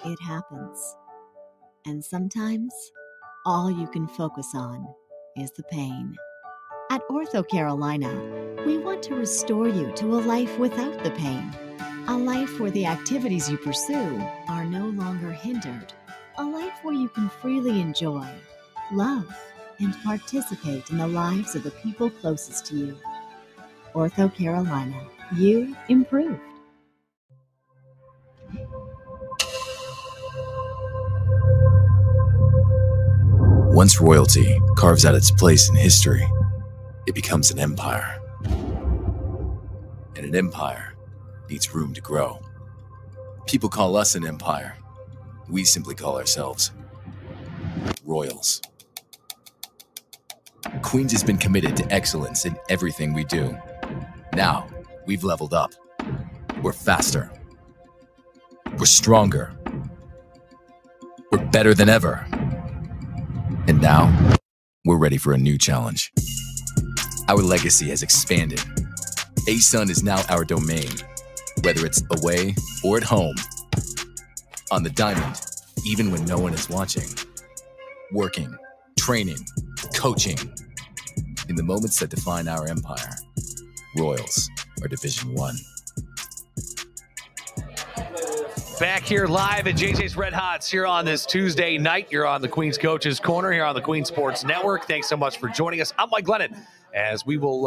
It happens. And sometimes all you can focus on is the pain. At Ortho Carolina, we want to restore you to a life without the pain. A life where the activities you pursue are no longer hindered. A life where you can freely enjoy, love, and participate in the lives of the people closest to you. Ortho Carolina, you improved. Once royalty carves out its place in history, it becomes an empire. And an empire needs room to grow. People call us an empire. We simply call ourselves Royals. Queens has been committed to excellence in everything we do. Now, we've leveled up. We're faster. We're stronger. We're better than ever. And now, we're ready for a new challenge. Our legacy has expanded. ASUN is now our domain, whether it's away or at home. On the diamond, even when no one is watching. Working, training, coaching. In the moments that define our empire, Royals are Division 1. Back here live at JJ's Red Hots here on this Tuesday night. You're on the Queen's Coaches Corner here on the Queen Sports Network. Thanks so much for joining us. I'm Mike Glennon, as we will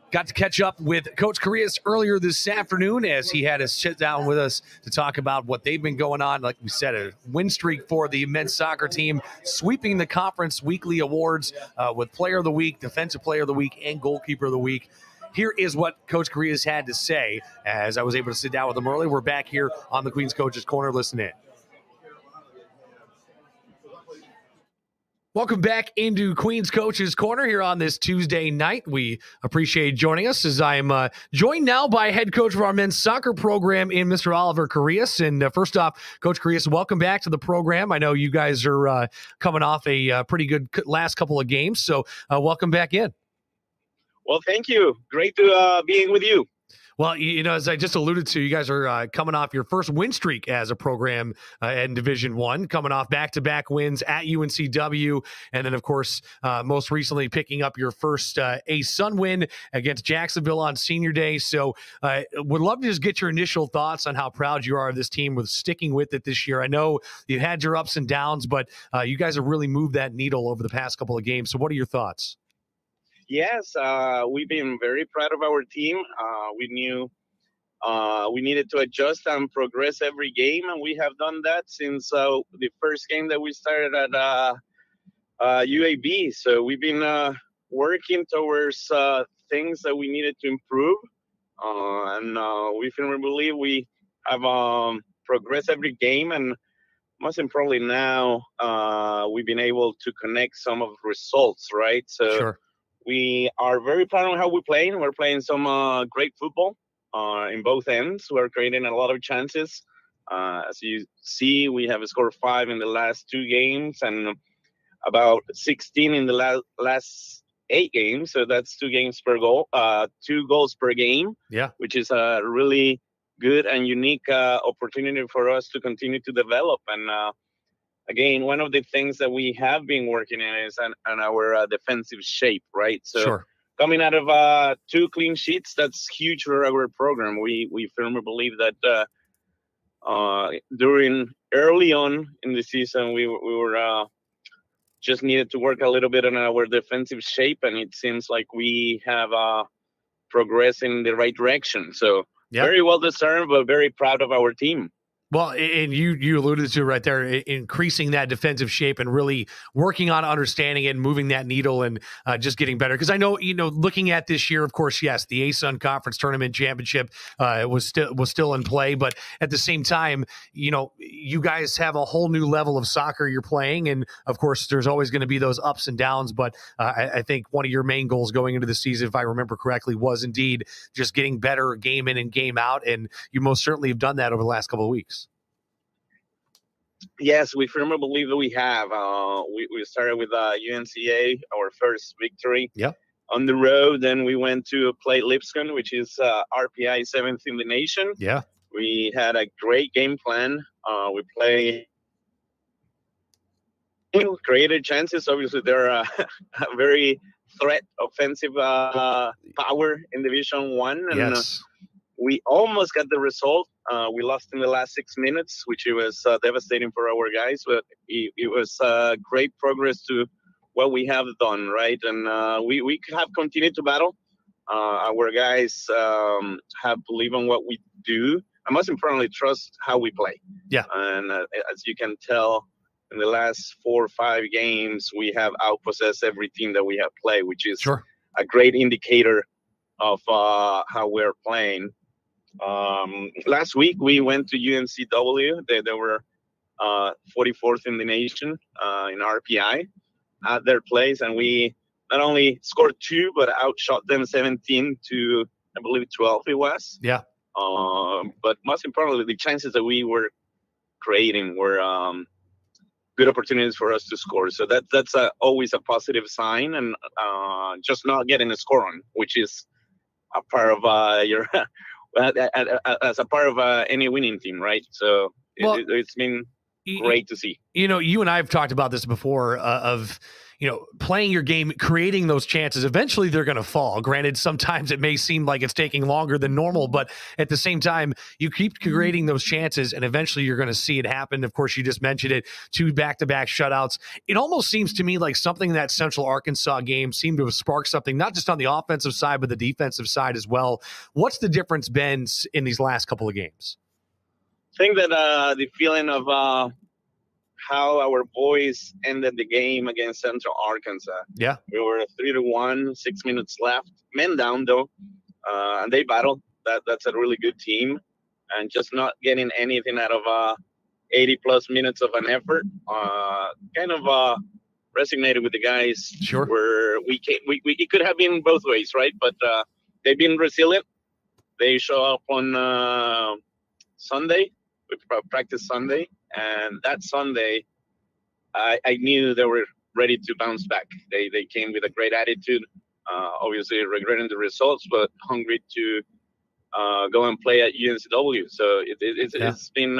got to catch up with Coach Correas earlier this afternoon as he had to sit down with us to talk about what they've been going on. Like we said, a win streak for the men's soccer team, sweeping the conference weekly awards with Player of the Week, Defensive Player of the Week, and Goalkeeper of the Week. Here is what Coach Correas had to say as I was able to sit down with him earlier. We're back here on the Queen's Coaches Corner. Listen in. Welcome back into Queen's Coaches Corner here on this Tuesday night. We appreciate joining us as I'm joined now by head coach of our men's soccer program in Mr. Oliver Correas. And first off, Coach Correas, welcome back to the program. I know you guys are coming off a pretty good last couple of games, so welcome back in. Well, thank you. Great to be in with you. Well, you know, as I just alluded to, you guys are coming off your first win streak as a program in Division I, coming off back-to-back wins at UNCW, and then, of course, most recently picking up your first ASUN win against Jacksonville on Senior Day. So would love to just get your initial thoughts on how proud you are of this team with sticking with it this year. I know you had your ups and downs, but you guys have really moved that needle over the past couple of games. So what are your thoughts? Yes, we've been very proud of our team. We knew we needed to adjust and progress every game, and we have done that since the first game that we started at UAB. So we've been working towards things that we needed to improve, and we firmly believe we have progressed every game, and most importantly now we've been able to connect some of the results, right? So. Sure. We are very proud of how we're playing. We're playing some great football in both ends. We're creating a lot of chances. As you see, we have scored 5 in the last 2 games and about 16 in the last 8 games. So that's 2 games per goal, 2 goals per game. Yeah, which is a really good and unique opportunity for us to continue to develop. And again, one of the things that we have been working in is on our defensive shape, right? So sure. Coming out of 2 clean sheets, that's huge for our program. We firmly believe that during early on in the season, we were just needed to work a little bit on our defensive shape, and it seems like we have progressed in the right direction. So very well deserved, but very proud of our team. Well, and you alluded to right there, increasing that defensive shape and really working on understanding it and moving that needle and just getting better. Because I know, you know, looking at this year, of course, yes, the ASUN Conference Tournament Championship was still in play. But at the same time, you know, you guys have a whole new level of soccer you're playing. And, of course, there's always going to be those ups and downs. But I think one of your main goals going into the season, if I remember correctly, was indeed just getting better game in and game out. And you most certainly have done that over the last couple of weeks. Yes, we firmly believe that we have. We started with UNCA, our first victory on the road. Then we went to play Lipscomb, which is RPI 7th in the nation. Yeah. We had a great game plan. We created chances. Obviously, they're a very threat offensive power in Division 1. And, yes. We almost got the result. We lost in the last 6 minutes, which was devastating for our guys. But it was great progress to what we have done, right? And we have continued to battle. Our guys have believed in what we do. And most importantly, trust how we play. Yeah. And as you can tell, in the last 4 or 5 games, we have outpossessed every team that we have played, which is a great indicator of how we're playing. Last week we went to UNCW. They were 44th in the nation in RPI at their place, and we not only scored 2 but outshot them 17 to, I believe, 12 it was. Yeah. But most importantly, the chances that we were creating were good opportunities for us to score. So that's always a positive sign, and just not getting a score on, which is a part of your as a part of any winning team, right? So it's been great to see. You and I have talked about this before playing your game, creating those chances. Eventually they're going to fall. Granted, sometimes it may seem like it's taking longer than normal, but at the same time, you keep creating those chances and eventually you're going to see it happen. Of course, you just mentioned it, 2 back-to-back shutouts. It almost seems to me like something in that Central Arkansas game seemed to have sparked something, not just on the offensive side, but the defensive side as well. What's the difference been in these last couple of games? I think that the feeling of how our boys ended the game against Central Arkansas. Yeah. We were 3-1, 6 minutes left. Men down, though, and they battled. That's a really good team. And just not getting anything out of 80-plus minutes of an effort kind of resonated with the guys. Sure. Where it could have been both ways, right? But they've been resilient. They show up on Sunday. We practice Sunday. And that Sunday, I knew they were ready to bounce back. They came with a great attitude, obviously regretting the results, but hungry to go and play at UNCW. So it's been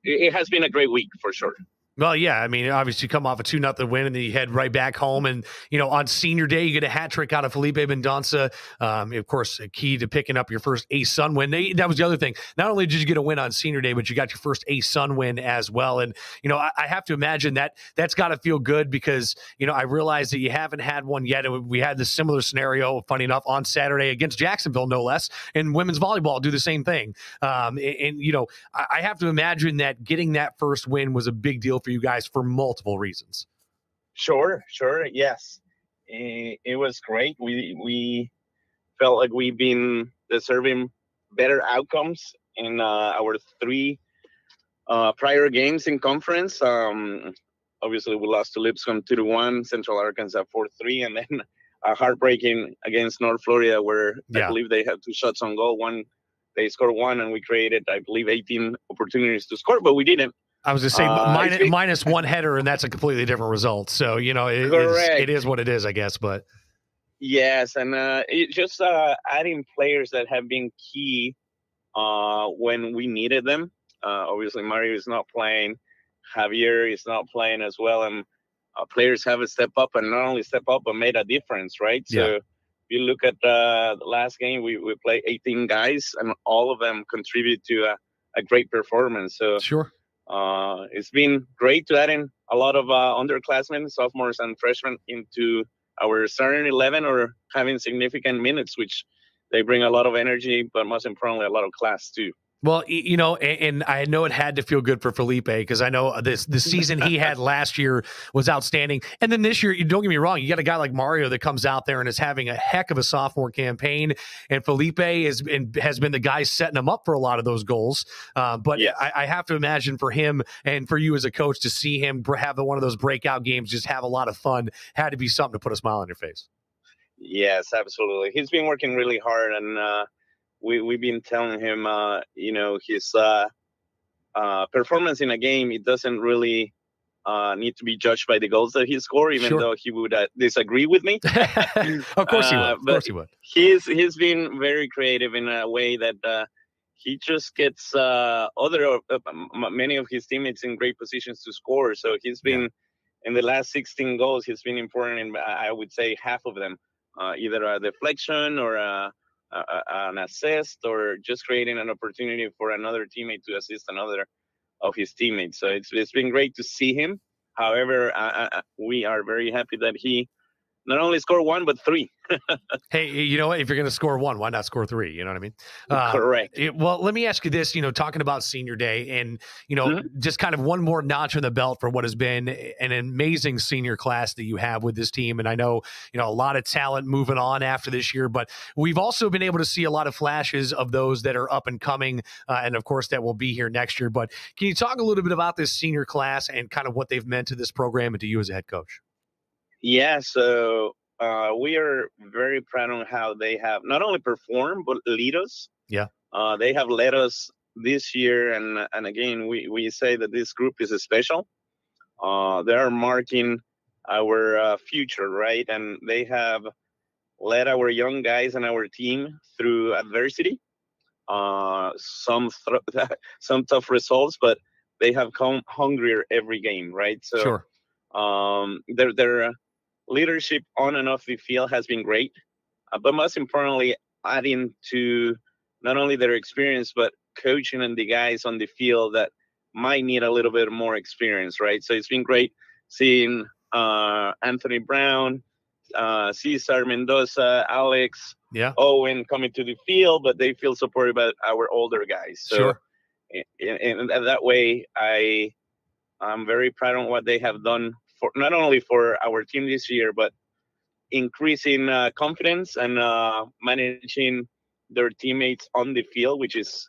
it has been a great week for sure. Well, yeah, I mean, obviously you come off a 2-0 win and then you head right back home. And, on senior day, you get a hat trick out of Felipe Mendonça. Of course, a key to picking up your first ASUN win. That was the other thing. Not only did you get a win on senior day, but you got your first ASUN win as well. And, I have to imagine that's got to feel good because, I realize that you haven't had one yet. And we had this similar scenario, funny enough, on Saturday against Jacksonville, no less. And women's volleyball do the same thing. I have to imagine that getting that first win was a big deal for you guys for multiple reasons. Sure, yes. It was great. We felt like we've been deserving better outcomes in our 3 prior games in conference. Obviously, we lost to Lipscomb 2-1, Central Arkansas 4-3, and then a heartbreaking against North Florida where I believe they had 2 shots on goal. They scored 1, and we created, I believe, 18 opportunities to score, but we didn't. I was going to say minus 1 header, and that's a completely different result. So, it is what it is, I guess. But yes, and just adding players that have been key when we needed them. Obviously, Mario is not playing. Javier is not playing as well. And players have to step up, and not only step up, but made a difference, right? Yeah. So if you look at the last game, we played 18 guys, and all of them contribute to a great performance. So sure. It's been great to add in a lot of underclassmen, sophomores, and freshmen into our starting 11 or having significant minutes, which they bring a lot of energy, but most importantly, a lot of class too. Well, and I know it had to feel good for Felipe because I know the season he had last year was outstanding. And then this year, don't get me wrong, you got a guy like Mario that comes out there and is having a heck of a sophomore campaign. And Felipe has been the guy setting him up for a lot of those goals. But yes. I have to imagine for him and for you as a coach to see him have one of those breakout games, just have a lot of fun, had to be something to put a smile on your face. Yes, absolutely. He's been working really hard, and we've been telling him, his performance in a game, it doesn't really need to be judged by the goals that he scored, even though he would disagree with me. Of course he would. Of course he would. He's been very creative in a way that he just gets many of his teammates in great positions to score. So he's been, in the last 16 goals, he's been important in, I would say, half of them, either a deflection or an assist, or just creating an opportunity for another teammate to assist another of his teammates. So it's been great to see him. However, we are very happy that he not only scored 1, but 3. Hey, you know what? If you're going to score 1, why not score 3? You know what I mean? Correct. Well, let me ask you this, talking about senior day and, just kind of one more notch in the belt for what has been an amazing senior class that you have with this team. And I know, a lot of talent moving on after this year, but we've also been able to see a lot of flashes of those that are up and coming. And of course that will be here next year. But can you talk a little bit about this senior class and kind of what they've meant to this program and to you as a head coach? Yeah, so we are very proud of how they have not only performed, but lead us. Yeah. They have led us this year. And again, we say that this group is special. They are marking our future, right? And they have led our young guys and our team through adversity, some tough results, but they have come hungrier every game, right? So Sure. their leadership on and off the field has been great, but most importantly, adding to not only their experience but coaching and the guys on the field that might need a little bit more experience, right? So it's been great seeing Anthony Brown, Cesar Mendoza, Alex, Owen coming to the field, but they feel supported by our older guys. So sure. In that way, I'm very proud of what they have done for not only for our team this year, but increasing confidence and managing their teammates on the field, which is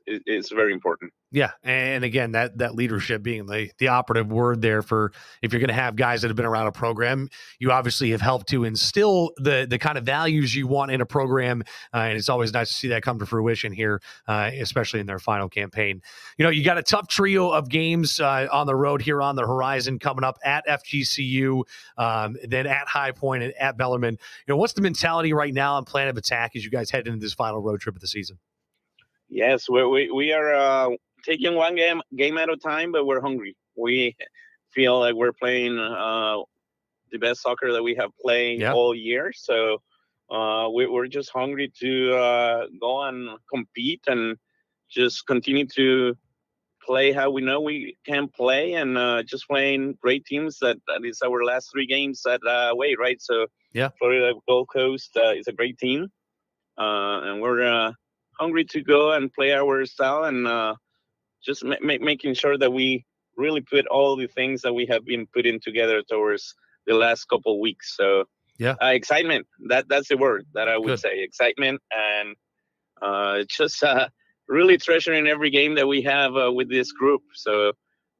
very important. Yeah, and again, that leadership being the operative word there for if you're going to have guys that have been around a program, you obviously have helped to instill the kind of values you want in a program, and it's always nice to see that come to fruition here, especially in their final campaign. You know, you got a tough trio of games on the road here on the horizon coming up at FGCU, then at High Point and at Bellarmine. You know, what's the mentality right now and plan of attack as you guys head into this final road trip of the season? Yes, we are taking one game at a time, but we're hungry. We feel like we're playing the best soccer that we have played all year. So we're just hungry to go and compete and just continue to play how we know we can play, and just playing great teams. That is our last 3 games that way, right? So Florida Gold Coast is a great team, and we're hungry to go and play our style and just making sure that we really put all the things that we have been putting together towards the last couple of weeks. So excitement, that's the word that I would say, excitement, and just really treasuring every game that we have with this group. So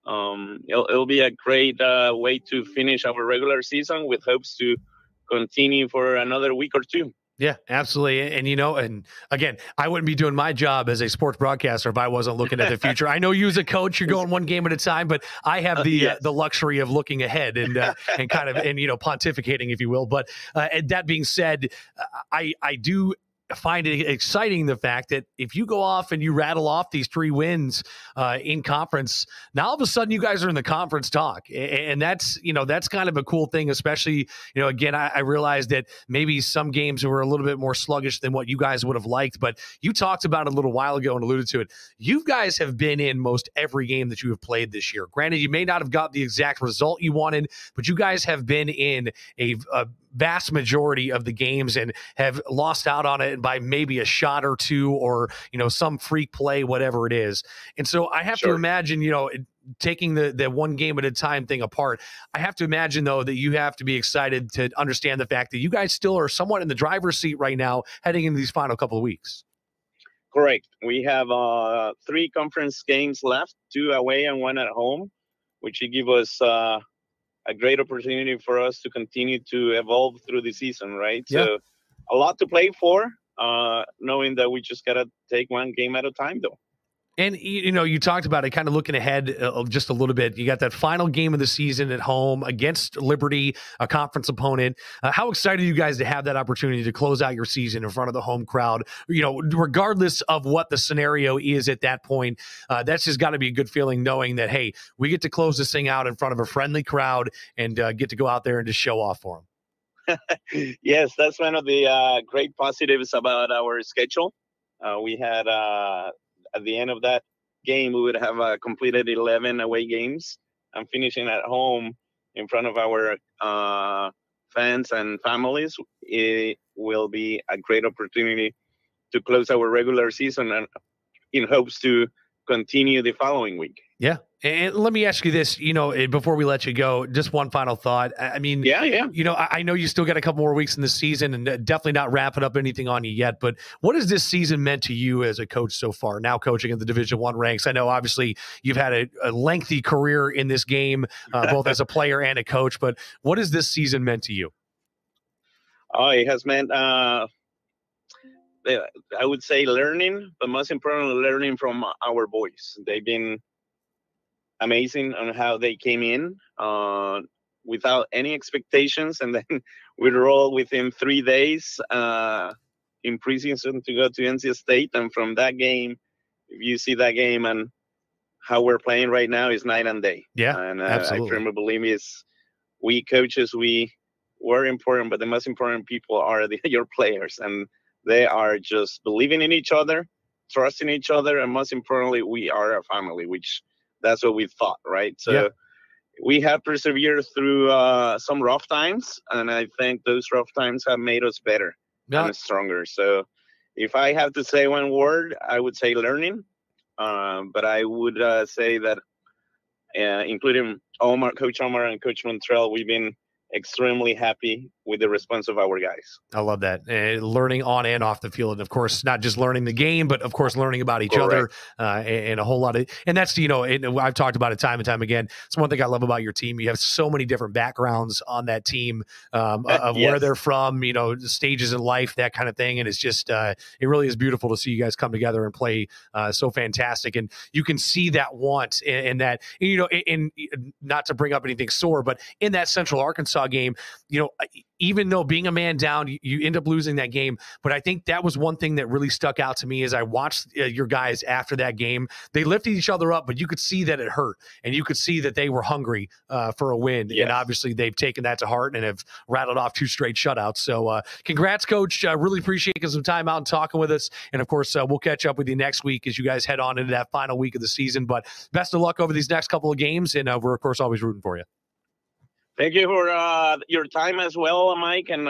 it'll be a great way to finish our regular season with hopes to continue for another week or 2. Yeah, absolutely. And, you know, and again, I wouldn't be doing my job as a sports broadcaster if I wasn't looking at the future. I know you as a coach, you're going one game at a time, but I have the luxury of looking ahead and kind of, and, you know, pontificating, if you will. But and that being said, I do find it exciting the fact that if you go off and you rattle off these 3 wins in conference, now all of a sudden you guys are in the conference talk, and that's, you know, that's kind of a cool thing. Especially, you know, again, I realized that maybe some games were a little bit more sluggish than what you guys would have liked, but you talked about it a little while ago and alluded to it. You guys have been in most every game that you have played this year. Granted, you may not have got the exact result you wanted, but you guys have been in a vast majority of the games and have lost out on it by maybe a shot or 2 or, you know, some freak play, whatever it is. And so I have to imagine, you know, taking the one game at a time thing apart, I have to imagine, though, that you have to be excited to understand the fact that you guys still are somewhat in the driver's seat right now heading into these final couple of weeks. Correct. We have 3 conference games left, 2 away and 1 at home, which will give us a great opportunity for us to continue to evolve through the season, right? So a lot to play for, knowing that we just got to take one game at a time, though. And, you know, you talked about it kind of looking ahead just a little bit. You got that final game of the season at home against Liberty, a conference opponent. How excited are you guys to have that opportunity to close out your season in front of the home crowd? You know, regardless of what the scenario is at that point, that's just got to be a good feeling knowing that, hey, we get to close this thing out in front of a friendly crowd and get to go out there and just show off for them. Yes, that's one of the great positives about our schedule. We had at the end of that game, we would have completed 11 away games and finishing at home in front of our fans and families. It will be a great opportunity to close our regular season and in hopes to continue the following week. Yeah. And let me ask you this, you know, before we let you go, just one final thought. I mean, you know, I know you still got a couple more weeks in the season and definitely not wrapping up anything on you yet, but what has this season meant to you as a coach so far, now coaching in the Division I ranks? I know obviously you've had a lengthy career in this game, both as a player and a coach, but what has this season meant to you? Oh, it has meant, I would say learning, but most importantly, learning from our boys. They've been amazing on how they came in without any expectations, and then we roll within 3 days in preseason to go to NC State. And from that game, if you see that game and how we're playing right now is night and day. Yeah, And absolutely. I firmly believe we coaches, we're important, but the most important people are your players, and they are just believing in each other, trusting each other, and most importantly, we are a family, which that's what we thought, right? So we have persevered through some rough times, and I think those rough times have made us better and stronger. So if I have to say one word, I would say learning. But I would say that including Coach Omar and Coach Montreal, we've been extremely happy with the response of our guys. I love that. Learning on and off the field. And of course, not just learning the game, but of course, learning about each other and a whole lot of, and that's, I've talked about it time and time again. It's one thing I love about your team. You have so many different backgrounds on that team of where they're from, stages in life, that kind of thing. And it's just, it really is beautiful to see you guys come together and play so fantastic. And you can see that want and that, in not to bring up anything sore, but in that Central Arkansas game, even though being a man down, you end up losing that game. But I think that was one thing that really stuck out to me as I watched your guys after that game. They lifted each other up, but you could see that it hurt, and you could see that they were hungry for a win. Yes. And obviously they've taken that to heart and have rattled off 2 straight shutouts. So congrats, Coach. Really appreciate taking some time out and talking with us. And, of course, we'll catch up with you next week as you guys head on into that final week of the season. But best of luck over these next couple of games, and we're, of course, always rooting for you. Thank you for your time as well, Mike, and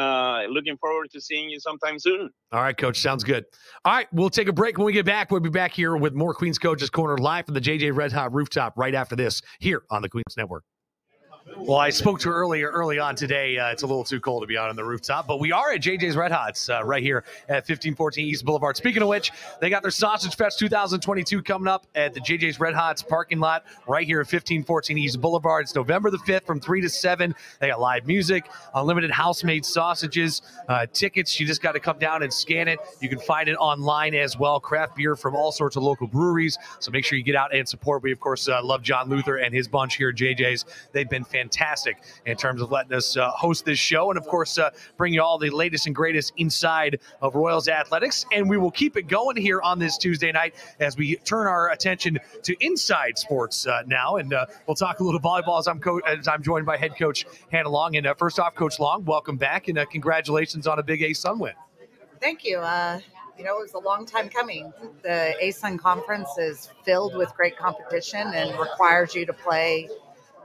looking forward to seeing you sometime soon. All right, Coach. Sounds good. All right, we'll take a break. When we get back, we'll be back here with more Queens Coaches Corner live from the JJ Red Hot rooftop right after this here on the Queens Network. Well, I spoke to early on today. It's a little too cold to be out on the rooftop, but we are at JJ's Red Hots right here at 1514 East Boulevard. Speaking of which, they got their Sausage Fest 2022 coming up at the JJ's Red Hots parking lot right here at 1514 East Boulevard. It's November the 5th from 3 to 7. They got live music, unlimited house-made sausages, tickets. You just got to come down and scan it. You can find it online as well. Craft beer from all sorts of local breweries. So make sure you get out and support. We, of course, love John Luther and his bunch here at JJ's. They've been fantastic in terms of letting us host this show and, of course, bring you all the latest and greatest inside of Royals athletics. And we will keep it going here on this Tuesday night as we turn our attention to inside sports now. And we'll talk a little volleyball as I'm joined by head coach Hannah Long. And first off, Coach Long, welcome back and congratulations on a big ASUN win. Thank you. It was a long time coming. The ASUN conference is filled with great competition and requires you to play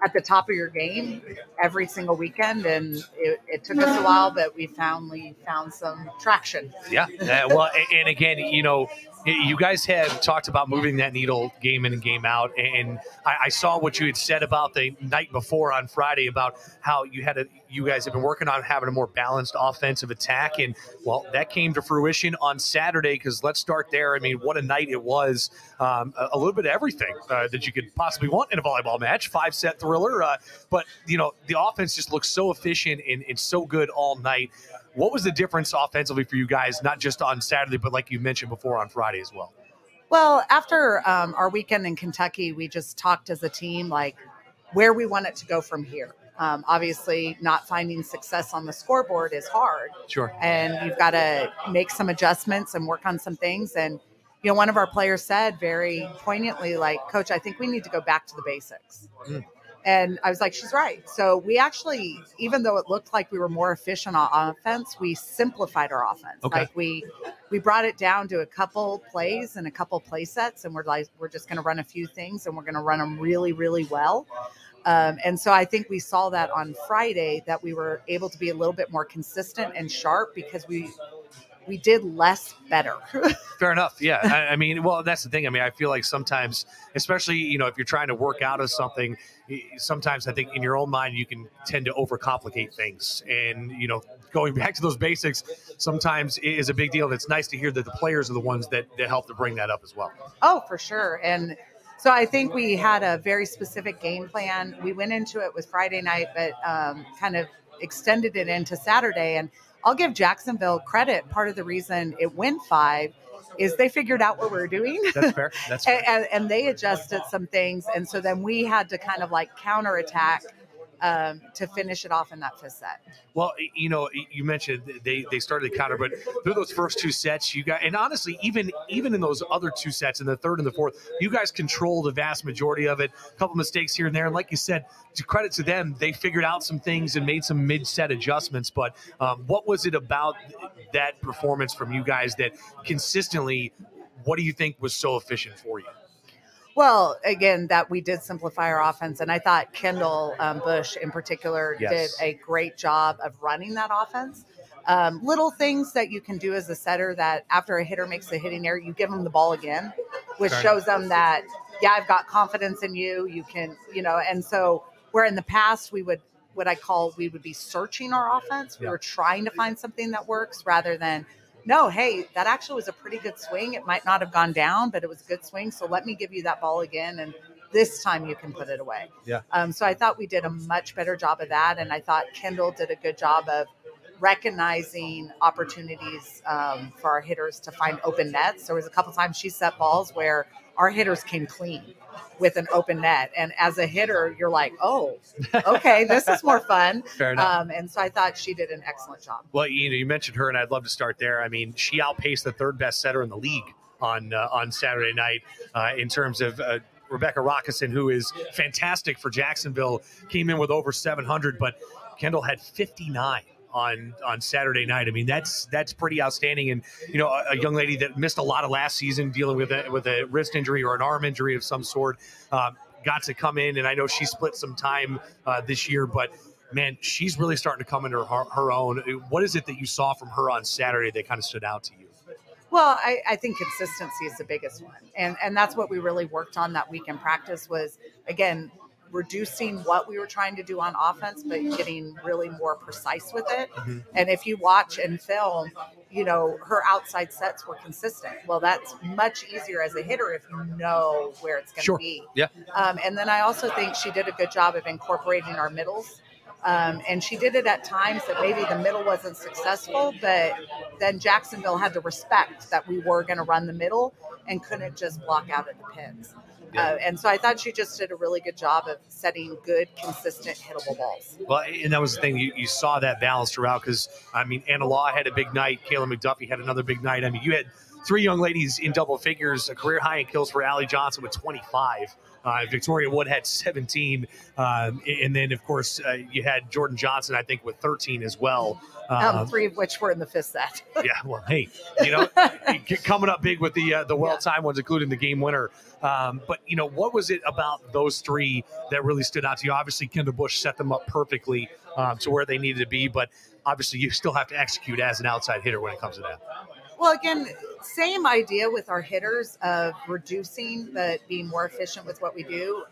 at the top of your game every single weekend, and it took us a while, but we finally found some traction. Yeah. Well, and again, you guys have talked about moving that needle game in and game out, and I saw what you had said about the night before on Friday about how you guys have been working on having a more balanced offensive attack, and well, that came to fruition on Saturday. Because let's start there. I mean, what a night it was! A little bit of everything that you could possibly want in a volleyball match, 5-set thriller. But the offense just looks so efficient and so good all night. What was the difference offensively for you guys, not just on Saturday, but like you mentioned before on Friday as well? Well, after our weekend in Kentucky, we just talked as a team, like where we want it to go from here. Obviously, not finding success on the scoreboard is hard. Sure. And you've got to make some adjustments and work on some things. And, one of our players said very poignantly, like, Coach, I think we need to go back to the basics. Mm. And I was like, she's right. So we actually, even though it looked like we were more efficient on offense, we simplified our offense. Okay. Like we brought it down to a couple plays and a couple play sets. And we're just going to run a few things and we're going to run them really, really well. And so I think we saw that on Friday, that we were able to be a little bit more consistent and sharp because we did less better. Fair enough. Yeah. I mean, well, that's the thing. I mean, I feel like sometimes, especially, if you're trying to work out of something, sometimes I think in your own mind, you can tend to overcomplicate things. And, going back to those basics sometimes is a big deal. And it's nice to hear that the players are the ones that help to bring that up as well. Oh, for sure. And so I think we had a very specific game plan. We went into it with Friday night, but kind of extended it into Saturday. And I'll give Jacksonville credit. Part of the reason it went 5 is they figured out what we were doing. That's fair. And they adjusted some things. And so then we had to kind of like counterattack to finish it off in that 5th set. Well, you know, you mentioned they started the counter, but through those first 2 sets, you got, and honestly, even in those other 2 sets, in the 3rd and the 4th, you guys control the vast majority of it. A couple mistakes here and there, and like you said, to credit to them, they figured out some things and made some mid-set adjustments. But what was it about that performance from you guys that consistently, what do you think was so efficient for you? Well, again, that we did simplify our offense, and I thought Kendall Bush in particular did a great job of running that offense. Little things that you can do as a setter, that after a hitter makes a hitting error, you give them the ball again, which shows them that, yeah, I've got confidence in you. You can, you know, and so where in the past we would, we would be searching our offense. We were trying to find something that works rather than, no, hey, that actually was a pretty good swing. It might not have gone down, but it was a good swing. So let me give you that ball again. And this time you can put it away. Yeah. So I thought we did a much better job of that. And I thought Kendall did a good job of recognizing opportunities for our hitters to find open nets. There was a couple times she set balls where our hitters came clean with an open net. And as a hitter, you're like, oh, okay, this is more fun. Fair enough. And so I thought she did an excellent job. Well, you know, you mentioned her, and I'd love to start there. I mean, she outpaced the 3rd best setter in the league on Saturday night in terms of Rebecca Rockerson, who is fantastic for Jacksonville, came in with over 700, but Kendall had 59 on Saturday night. I mean, that's pretty outstanding. And, you know, a young lady that missed a lot of last season dealing with a wrist injury or an arm injury of some sort, got to come in, and I know she split some time this year, but man, she's really starting to come into her own. What is it that you saw from her on Saturday that kind of stood out to you? Well, I think consistency is the biggest one. And that's what we really worked on that week in practice was, again, reducing what we were trying to do on offense, but getting really more precise with it. Mm-hmm. And if you watch and film, you know, her outside sets were consistent. Well, that's much easier as a hitter if you know where it's going to be. Yeah. And then I also think she did a good job of incorporating our middles. And she did it at times that maybe the middle wasn't successful, but then Jacksonville had to respect that we were going to run the middle and couldn't just block out at the pins. And so I thought she just did a really good job of setting good, consistent, hittable balls. Well, and that was the thing. You saw that balance throughout because, I mean, Anna Law had a big night. Kayla McDuffie had another big night. I mean, you had 3 young ladies in double figures, a career high in kills for Allie Johnson with 25. Victoria Wood had 17. And then, of course, you had Jordan Johnson, I think, with 13 as well. 3 of which were in the 5th set. Yeah, well, hey, you know, coming up big with the well-timed ones, including the game winner. But, you know, what was it about those 3 that really stood out to you? Obviously, Kendall Bush set them up perfectly to where they needed to be, but obviously you still have to execute as an outside hitter when it comes to that. Well, again, same idea with our hitters of reducing but being more efficient with what we do.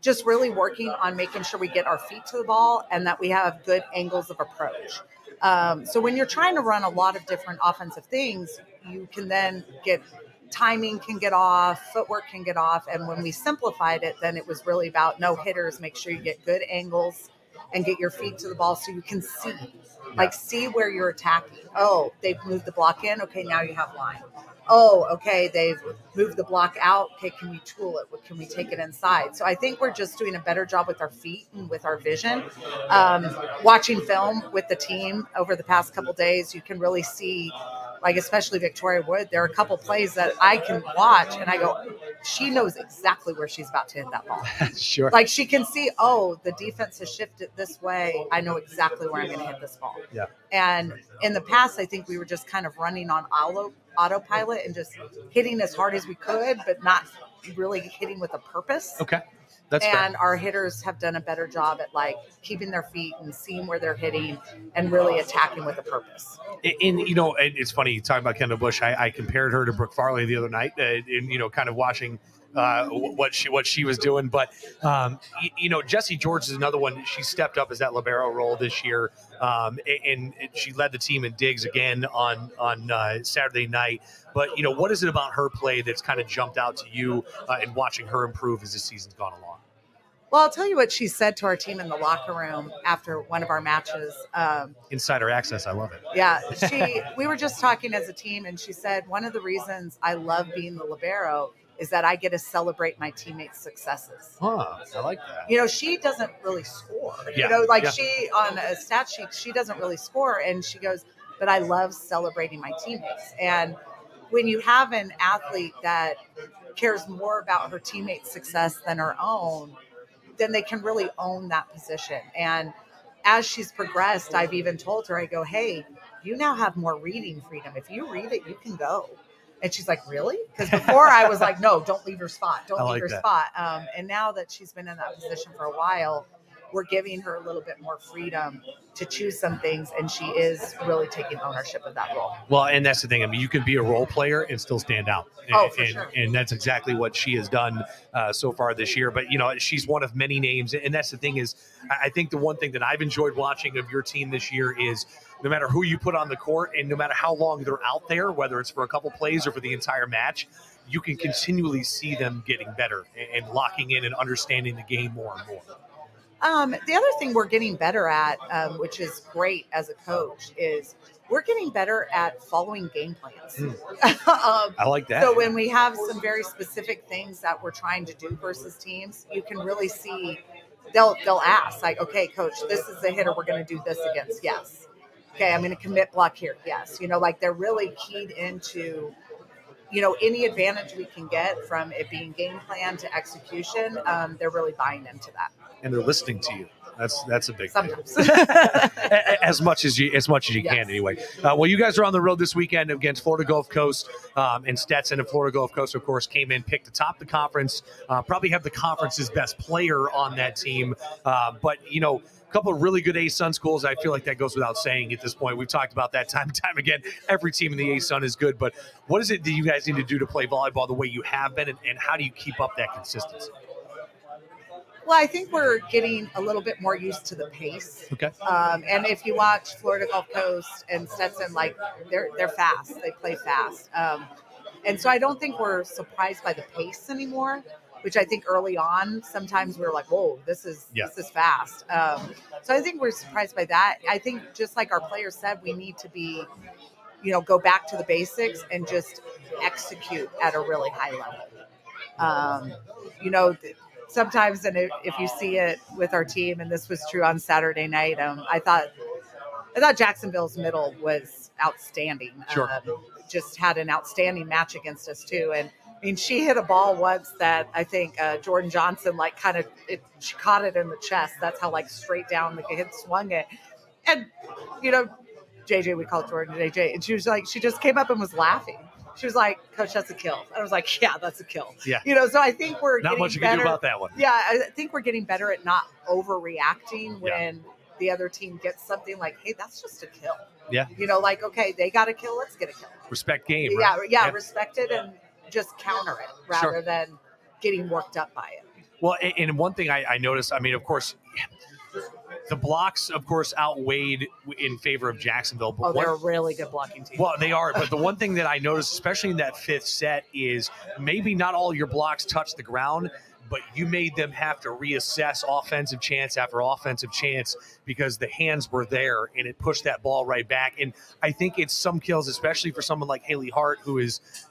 Just really working on making sure we get our feet to the ball and that we have good angles of approach. So when you're trying to run a lot of different offensive things, you can then get timing can get off, footwork can get off. And when we simplified it, then it was really about no hitters, make sure you get good angles and get your feet to the ball so you can see. Like, see where you're attacking. Oh, they've moved the block in. Okay, now you have line. Oh, okay, they've moved the block out. Okay, can we tool it? Can we take it inside? So I think we're just doing a better job with our feet and with our vision. Watching film with the team over the past couple days, you can really see, like especially Victoria Wood, there are a couple plays that I can watch and I go, she knows exactly where she's about to hit that ball. Sure. Like she can see, oh, the defense has shifted this way. I know exactly where I'm going to hit this ball. Yeah. And in the past, I think we were just kind of running on autopilot and just hitting as hard as we could, but not really hitting with a purpose. Okay. That's and fair. Our hitters have done a better job at like keeping their feet and seeing where they're hitting and really attacking with a purpose. And you know, it's funny talking about Kendall Bush. I compared her to Brooke Farley the other night, and you know, kind of watching what she was doing. But you know, Jessie George is another one. She stepped up as that libero role this year, and she led the team in digs again on Saturday night. But you know, what is it about her play that's kind of jumped out to you in watching her improve as the season's gone along? Well, I'll tell you what she said to our team in the locker room after one of our matches. Insider access, I love it. Yeah, we were just talking as a team, and she said one of the reasons I love being the libero is that I get to celebrate my teammates' successes. Huh, I like that. You know, she doesn't really score. Yeah, You know, like yeah. she on a stat sheet, she doesn't really score. And she goes, but I love celebrating my teammates. And when you have an athlete that cares more about her teammates' success than her own, then they can really own that position. And as she's progressed, I've even told her, I go, hey, you now have more reading freedom. If you read it, you can go. And she's like, really? Because before I was like, no, don't leave your spot. Don't leave your spot. And now that she's been in that position for a while, we're giving her a little bit more freedom to choose some things, and she is really taking ownership of that role. Well, and that's the thing. I mean, you can be a role player and still stand out. For sure. And that's exactly what she has done so far this year. But, you know, she's one of many names. And that's the thing is, I think the one thing that I've enjoyed watching of your team this year is no matter who you put on the court and no matter how long they're out there, whether it's for a couple plays or for the entire match, you can continually see them getting better and locking in and understanding the game more and more. The other thing we're getting better at, which is great as a coach, is we're getting better at following game plans. I like that. So when we have some very specific things that we're trying to do versus teams, you can really see they'll ask like, okay, coach, this is the hitter we're going to do this against. Yes. Okay, I'm going to commit block here. Yes. You know, like they're really keyed into, you know, any advantage we can get from it being game plan to execution. They're really buying into that. And they're listening to you. That's a big Sometimes. thing. as much as you Yes. can anyway. Well, you guys are on the road this weekend against Florida Gulf Coast, and Stetson and Florida Gulf Coast, of course, came in, picked atop the conference, probably have the conference's best player on that team. But, you know, a couple of really good ASUN schools. I feel like that goes without saying at this point. We've talked about that time and time again. Every team in the ASUN is good. But what is it that you guys need to do to play volleyball the way you have been, and how do you keep up that consistency? Well, I think we're getting a little bit more used to the pace. Okay. And if you watch Florida Gulf Coast and Stetson, like they're fast. They play fast. And so I don't think we're surprised by the pace anymore, which I think early on, sometimes we're like, whoa, this is fast. So I think we're surprised by that. I think just like our players said, we need to be, you know, go back to the basics and just execute at a really high level. You know, sometimes, and if you see it with our team, and this was true on Saturday night, I thought Jacksonville's middle was outstanding. Sure. Just had an outstanding match against us too. And I mean, she hit a ball once that I think Jordan Johnson she caught it in the chest. That's how straight down the kid swung it. And you know, JJ, we call Jordan JJ, and she was like, she just came up and was laughing. She was like, Coach, that's a kill. And I was like, yeah, that's a kill. Yeah. You know, so I think we're not getting much you better. can do about that one. Yeah, I think we're getting better at not overreacting when the other team gets something like, hey, that's just a kill. Yeah. You know, like, okay, they got a kill, let's get a kill. Respect game. Right? Yeah, respect it and just counter it rather than getting worked up by it. Well, and one thing I noticed, I mean, of course, the blocks, of course, outweighed in favor of Jacksonville. But they're a really good blocking team. Well, they are. But the one thing that I noticed, especially in that fifth set, is maybe not all your blocks touch the ground, but you made them have to reassess offensive chance after offensive chance because the hands were there and it pushed that ball right back. And I think it's some kills, especially for someone like Haley Hart,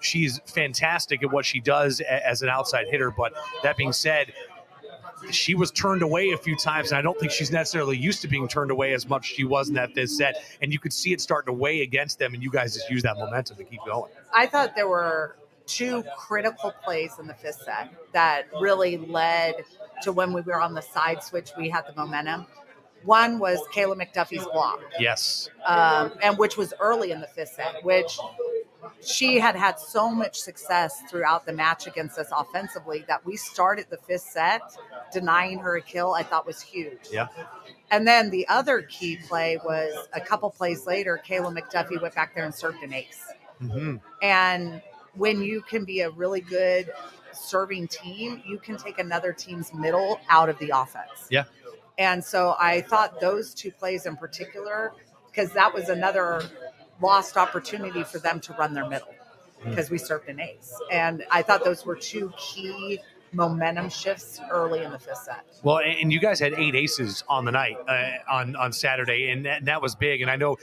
she's fantastic at what she does as an outside hitter. But that being said, she was turned away a few times, and I don't think she's necessarily used to being turned away as much as she was in that fifth set. And you could see it starting to weigh against them, and you guys just use that momentum to keep going. I thought there were two critical plays in the fifth set that really led to when we were on the side switch, we had the momentum. One was Kayla McDuffie's block. Yes. And which was early in the fifth set, which she had so much success throughout the match against us offensively that we started the fifth set denying her a kill. I thought was huge. Yeah. And then the other key play was a couple plays later, Kayla McDuffie went back there and served an ace. Mm-hmm. And when you can be a really good serving team, you can take another team's middle out of the offense. Yeah. And so I thought those two plays in particular, because that was another lost opportunity for them to run their middle because we served an ace. And I thought those were two key momentum shifts early in the fifth set. Well, and you guys had 8 aces on the night on Saturday, and that was big. And I know,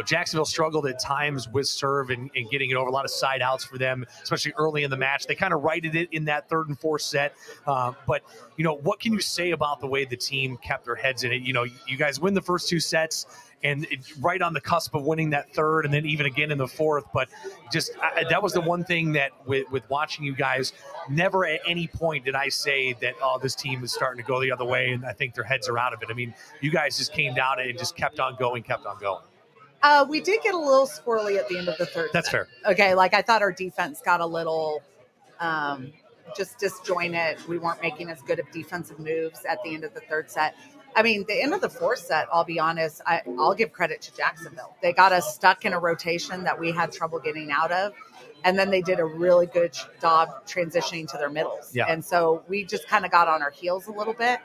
Jacksonville struggled at times with serve and getting it over, a lot of side outs for them, especially early in the match. They kind of righted it in that third and fourth set. But, what can you say about the way the team kept their heads in it? You guys win the first 2 sets, and right on the cusp of winning that third, and then even again in the fourth. But just that was the one thing that with watching you guys, never at any point did I say that, this team is starting to go the other way, and I think their heads are out of it. I mean, you guys just came down and just kept on going. We did get a little squirrely at the end of the third. That's set. fair. Okay, I thought our defense got a little just disjointed. We weren't making as good of defensive moves at the end of the third set. I mean, the end of the fourth set, I'll be honest, I'll give credit to Jacksonville. They got us stuck in a rotation that we had trouble getting out of. And then they did a really good job transitioning to their middles. Yeah. And so we just kind of got on our heels a little bit.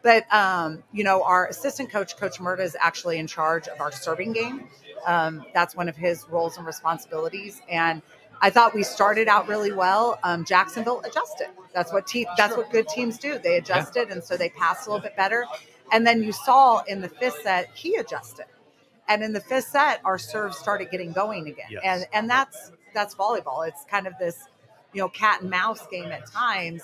But, our assistant coach, Coach Murta, is actually in charge of our serving game. That's one of his roles and responsibilities. And I thought we started out really well. Jacksonville adjusted. That's what good teams do. They adjusted, and so they passed a little bit better. And then you saw in the fifth set, he adjusted. And in the fifth set, our serves started getting going again. Yes. And that's volleyball. It's kind of this, cat and mouse game at times.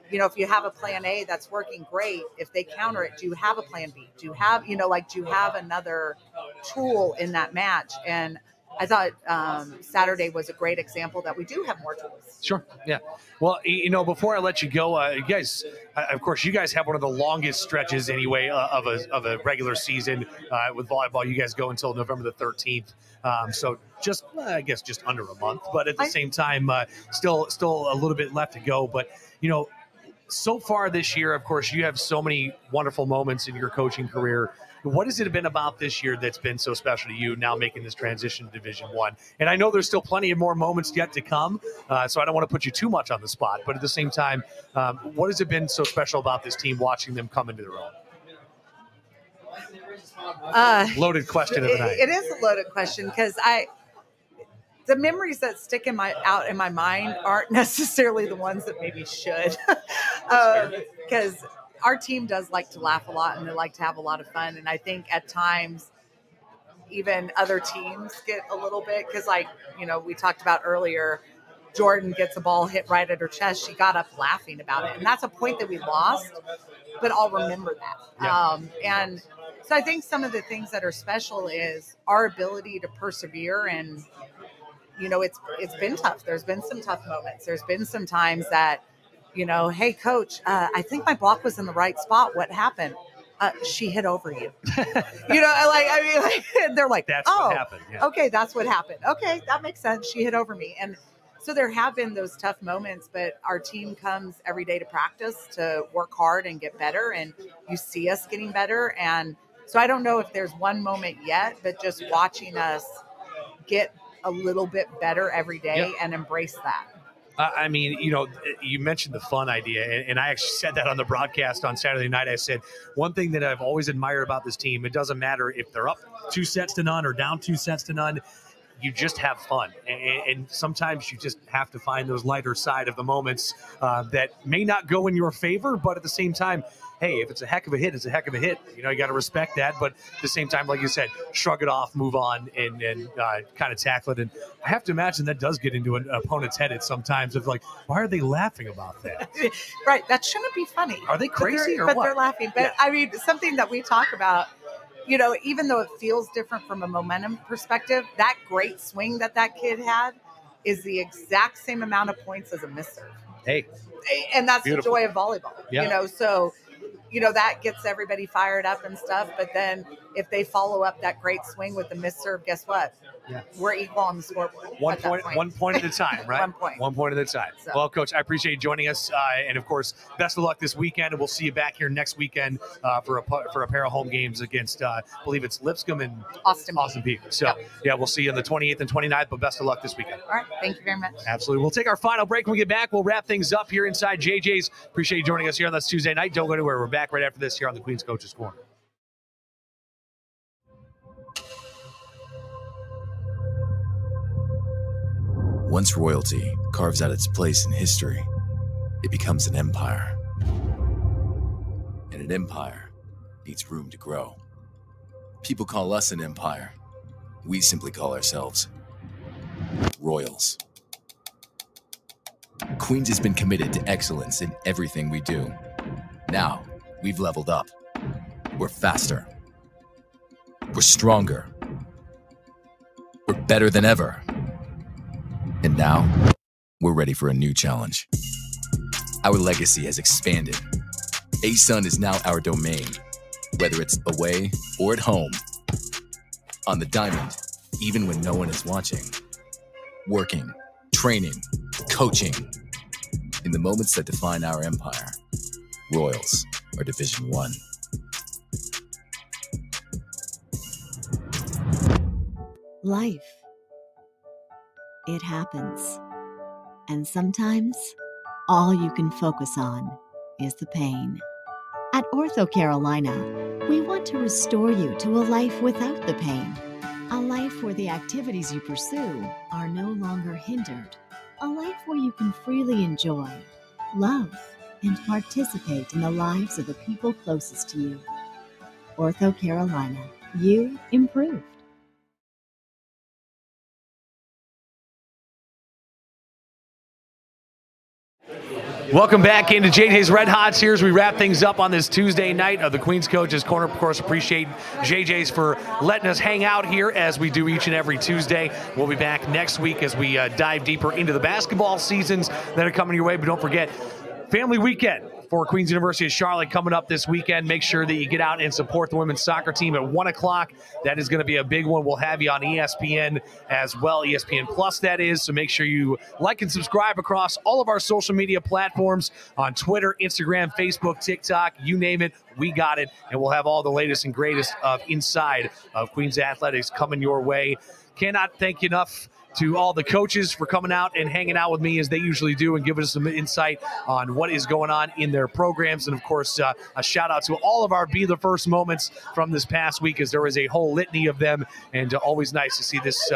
If you have a plan A that's working great, if they counter it, do you have a plan B? Do you have, do you have another tool in that match? And I thought Saturday was a great example that we do have more tools. Sure. Yeah. Well, before I let you go, you guys, of course, you guys have one of the longest stretches anyway of a regular season with volleyball. You guys go until November the 13th. So just under a month, but at the same time, still a little bit left to go. But, so far this year, of course, you have so many wonderful moments in your coaching career. What has it been about this year that's been so special to you now making this transition to Division I? And I know there's still plenty of more moments yet to come, so I don't want to put you too much on the spot. But at the same time, what has it been so special about this team, watching them come into their own? Loaded question of the night. It is a loaded question because the memories that stick out in my mind aren't necessarily the ones that maybe should, because our team does like to laugh a lot and they like to have a lot of fun. And I think at times even other teams get a little bit, because we talked about earlier, Jordan gets a ball hit right at her chest. She got up laughing about it. And that's a point that we lost, but I'll remember that. Yeah. And so I think some of the things that are special is our ability to persevere. And, it's been tough. There's been some tough moments. There's been some times that, hey, coach, I think my block was in the right spot. What happened? She hit over you. They're like, that's what happened. Yeah. Okay, that's what happened. Okay, that makes sense. She hit over me. And so there have been those tough moments, but our team comes every day to practice to work hard and get better. And you see us getting better. And so I don't know if there's one moment yet, but just watching us get a little bit better every day and embrace that. I mean, you mentioned the fun idea, and I actually said that on the broadcast on Saturday night. I said, one thing that I've always admired about this team, it doesn't matter if they're up 2-0 or down 2-0, you just have fun. And sometimes you just have to find those lighter side of the moments that may not go in your favor, but at the same time, hey, if it's a heck of a hit, it's a heck of a hit. You got to respect that. But at the same time, like you said, shrug it off, move on, and kind of tackle it. And I have to imagine that does get into an opponent's head at sometimes of like, why are they laughing about that? Right. That shouldn't be funny. Are they crazy or what? But they're laughing. But I mean, something that we talk about, even though it feels different from a momentum perspective, that great swing that kid had is the exact same amount of points as a miss serve. Hey. And that's Beautiful. the joy of volleyball. Yeah. So that gets everybody fired up and stuff. But then if they follow up that great swing with the miss serve, guess what? Yeah. We're equal on the scoreboard. One point at a time, right? One point at a time. So. Well, Coach, I appreciate you joining us. And, of course, best of luck this weekend. And we'll see you back here next weekend for a pair of home games against, I believe it's Lipscomb and Austin Peay. So, we'll see you on the 28th and 29th. But best of luck this weekend. All right. Thank you very much. Absolutely. We'll take our final break. When we get back, we'll wrap things up here inside JJ's. Appreciate you joining us here on this Tuesday night. Don't go anywhere. We're back right after this here on the Queen's Coaches Corner. Once royalty carves out its place in history, it becomes an empire. And an empire needs room to grow. People call us an empire. We simply call ourselves Royals. Queens has been committed to excellence in everything we do. Now, we've leveled up. We're faster. We're stronger. We're better than ever. And now, we're ready for a new challenge. Our legacy has expanded. ASUN is now our domain, whether it's away or at home. On the diamond, even when no one is watching. Working, training, coaching. In the moments that define our empire, Royals are Division 1. Life. It happens. And sometimes, all you can focus on is the pain. At Ortho Carolina, we want to restore you to a life without the pain. A life where the activities you pursue are no longer hindered. A life where you can freely enjoy, love, and participate in the lives of the people closest to you. Ortho Carolina, you improved. Welcome back into JJ's Red Hots here as we wrap things up on this Tuesday night of the Queen's Coaches Corner. Of course, appreciate JJ's for letting us hang out here as we do each and every Tuesday. We'll be back next week as we dive deeper into the basketball seasons that are coming your way. But don't forget, Family Weekend for Queens University of Charlotte coming up this weekend. Make sure that you get out and support the women's soccer team at 1 o'clock. That is going to be a big one. We'll have you on ESPN as well, ESPN Plus that is. So make sure you like and subscribe across all of our social media platforms on Twitter, Instagram, Facebook, TikTok, you name it. We got it. And we'll have all the latest and greatest of inside of Queens Athletics coming your way. Cannot thank you enough to all the coaches for coming out and hanging out with me as they usually do and giving us some insight on what is going on in their programs. And, of course, a shout-out to all of our Be the First moments from this past week, as there was a whole litany of them. And always nice to see this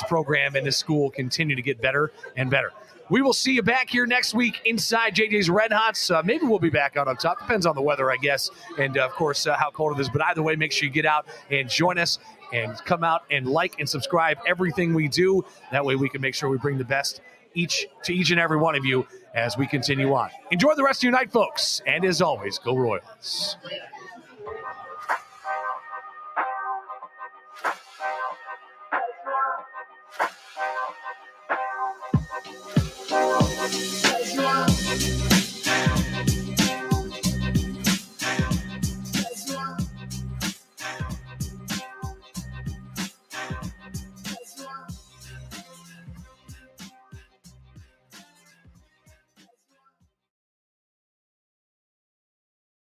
program and this school continue to get better and better. We will see you back here next week inside JJ's Red Hots. Maybe we'll be back out on top. Depends on the weather, I guess, and, of course, how cold it is. But either way, make sure you get out and join us and come out and like and subscribe everything we do. That way we can make sure we bring the best to each and every one of you as we continue on. Enjoy the rest of your night, folks. And as always, go Royals. Yeah.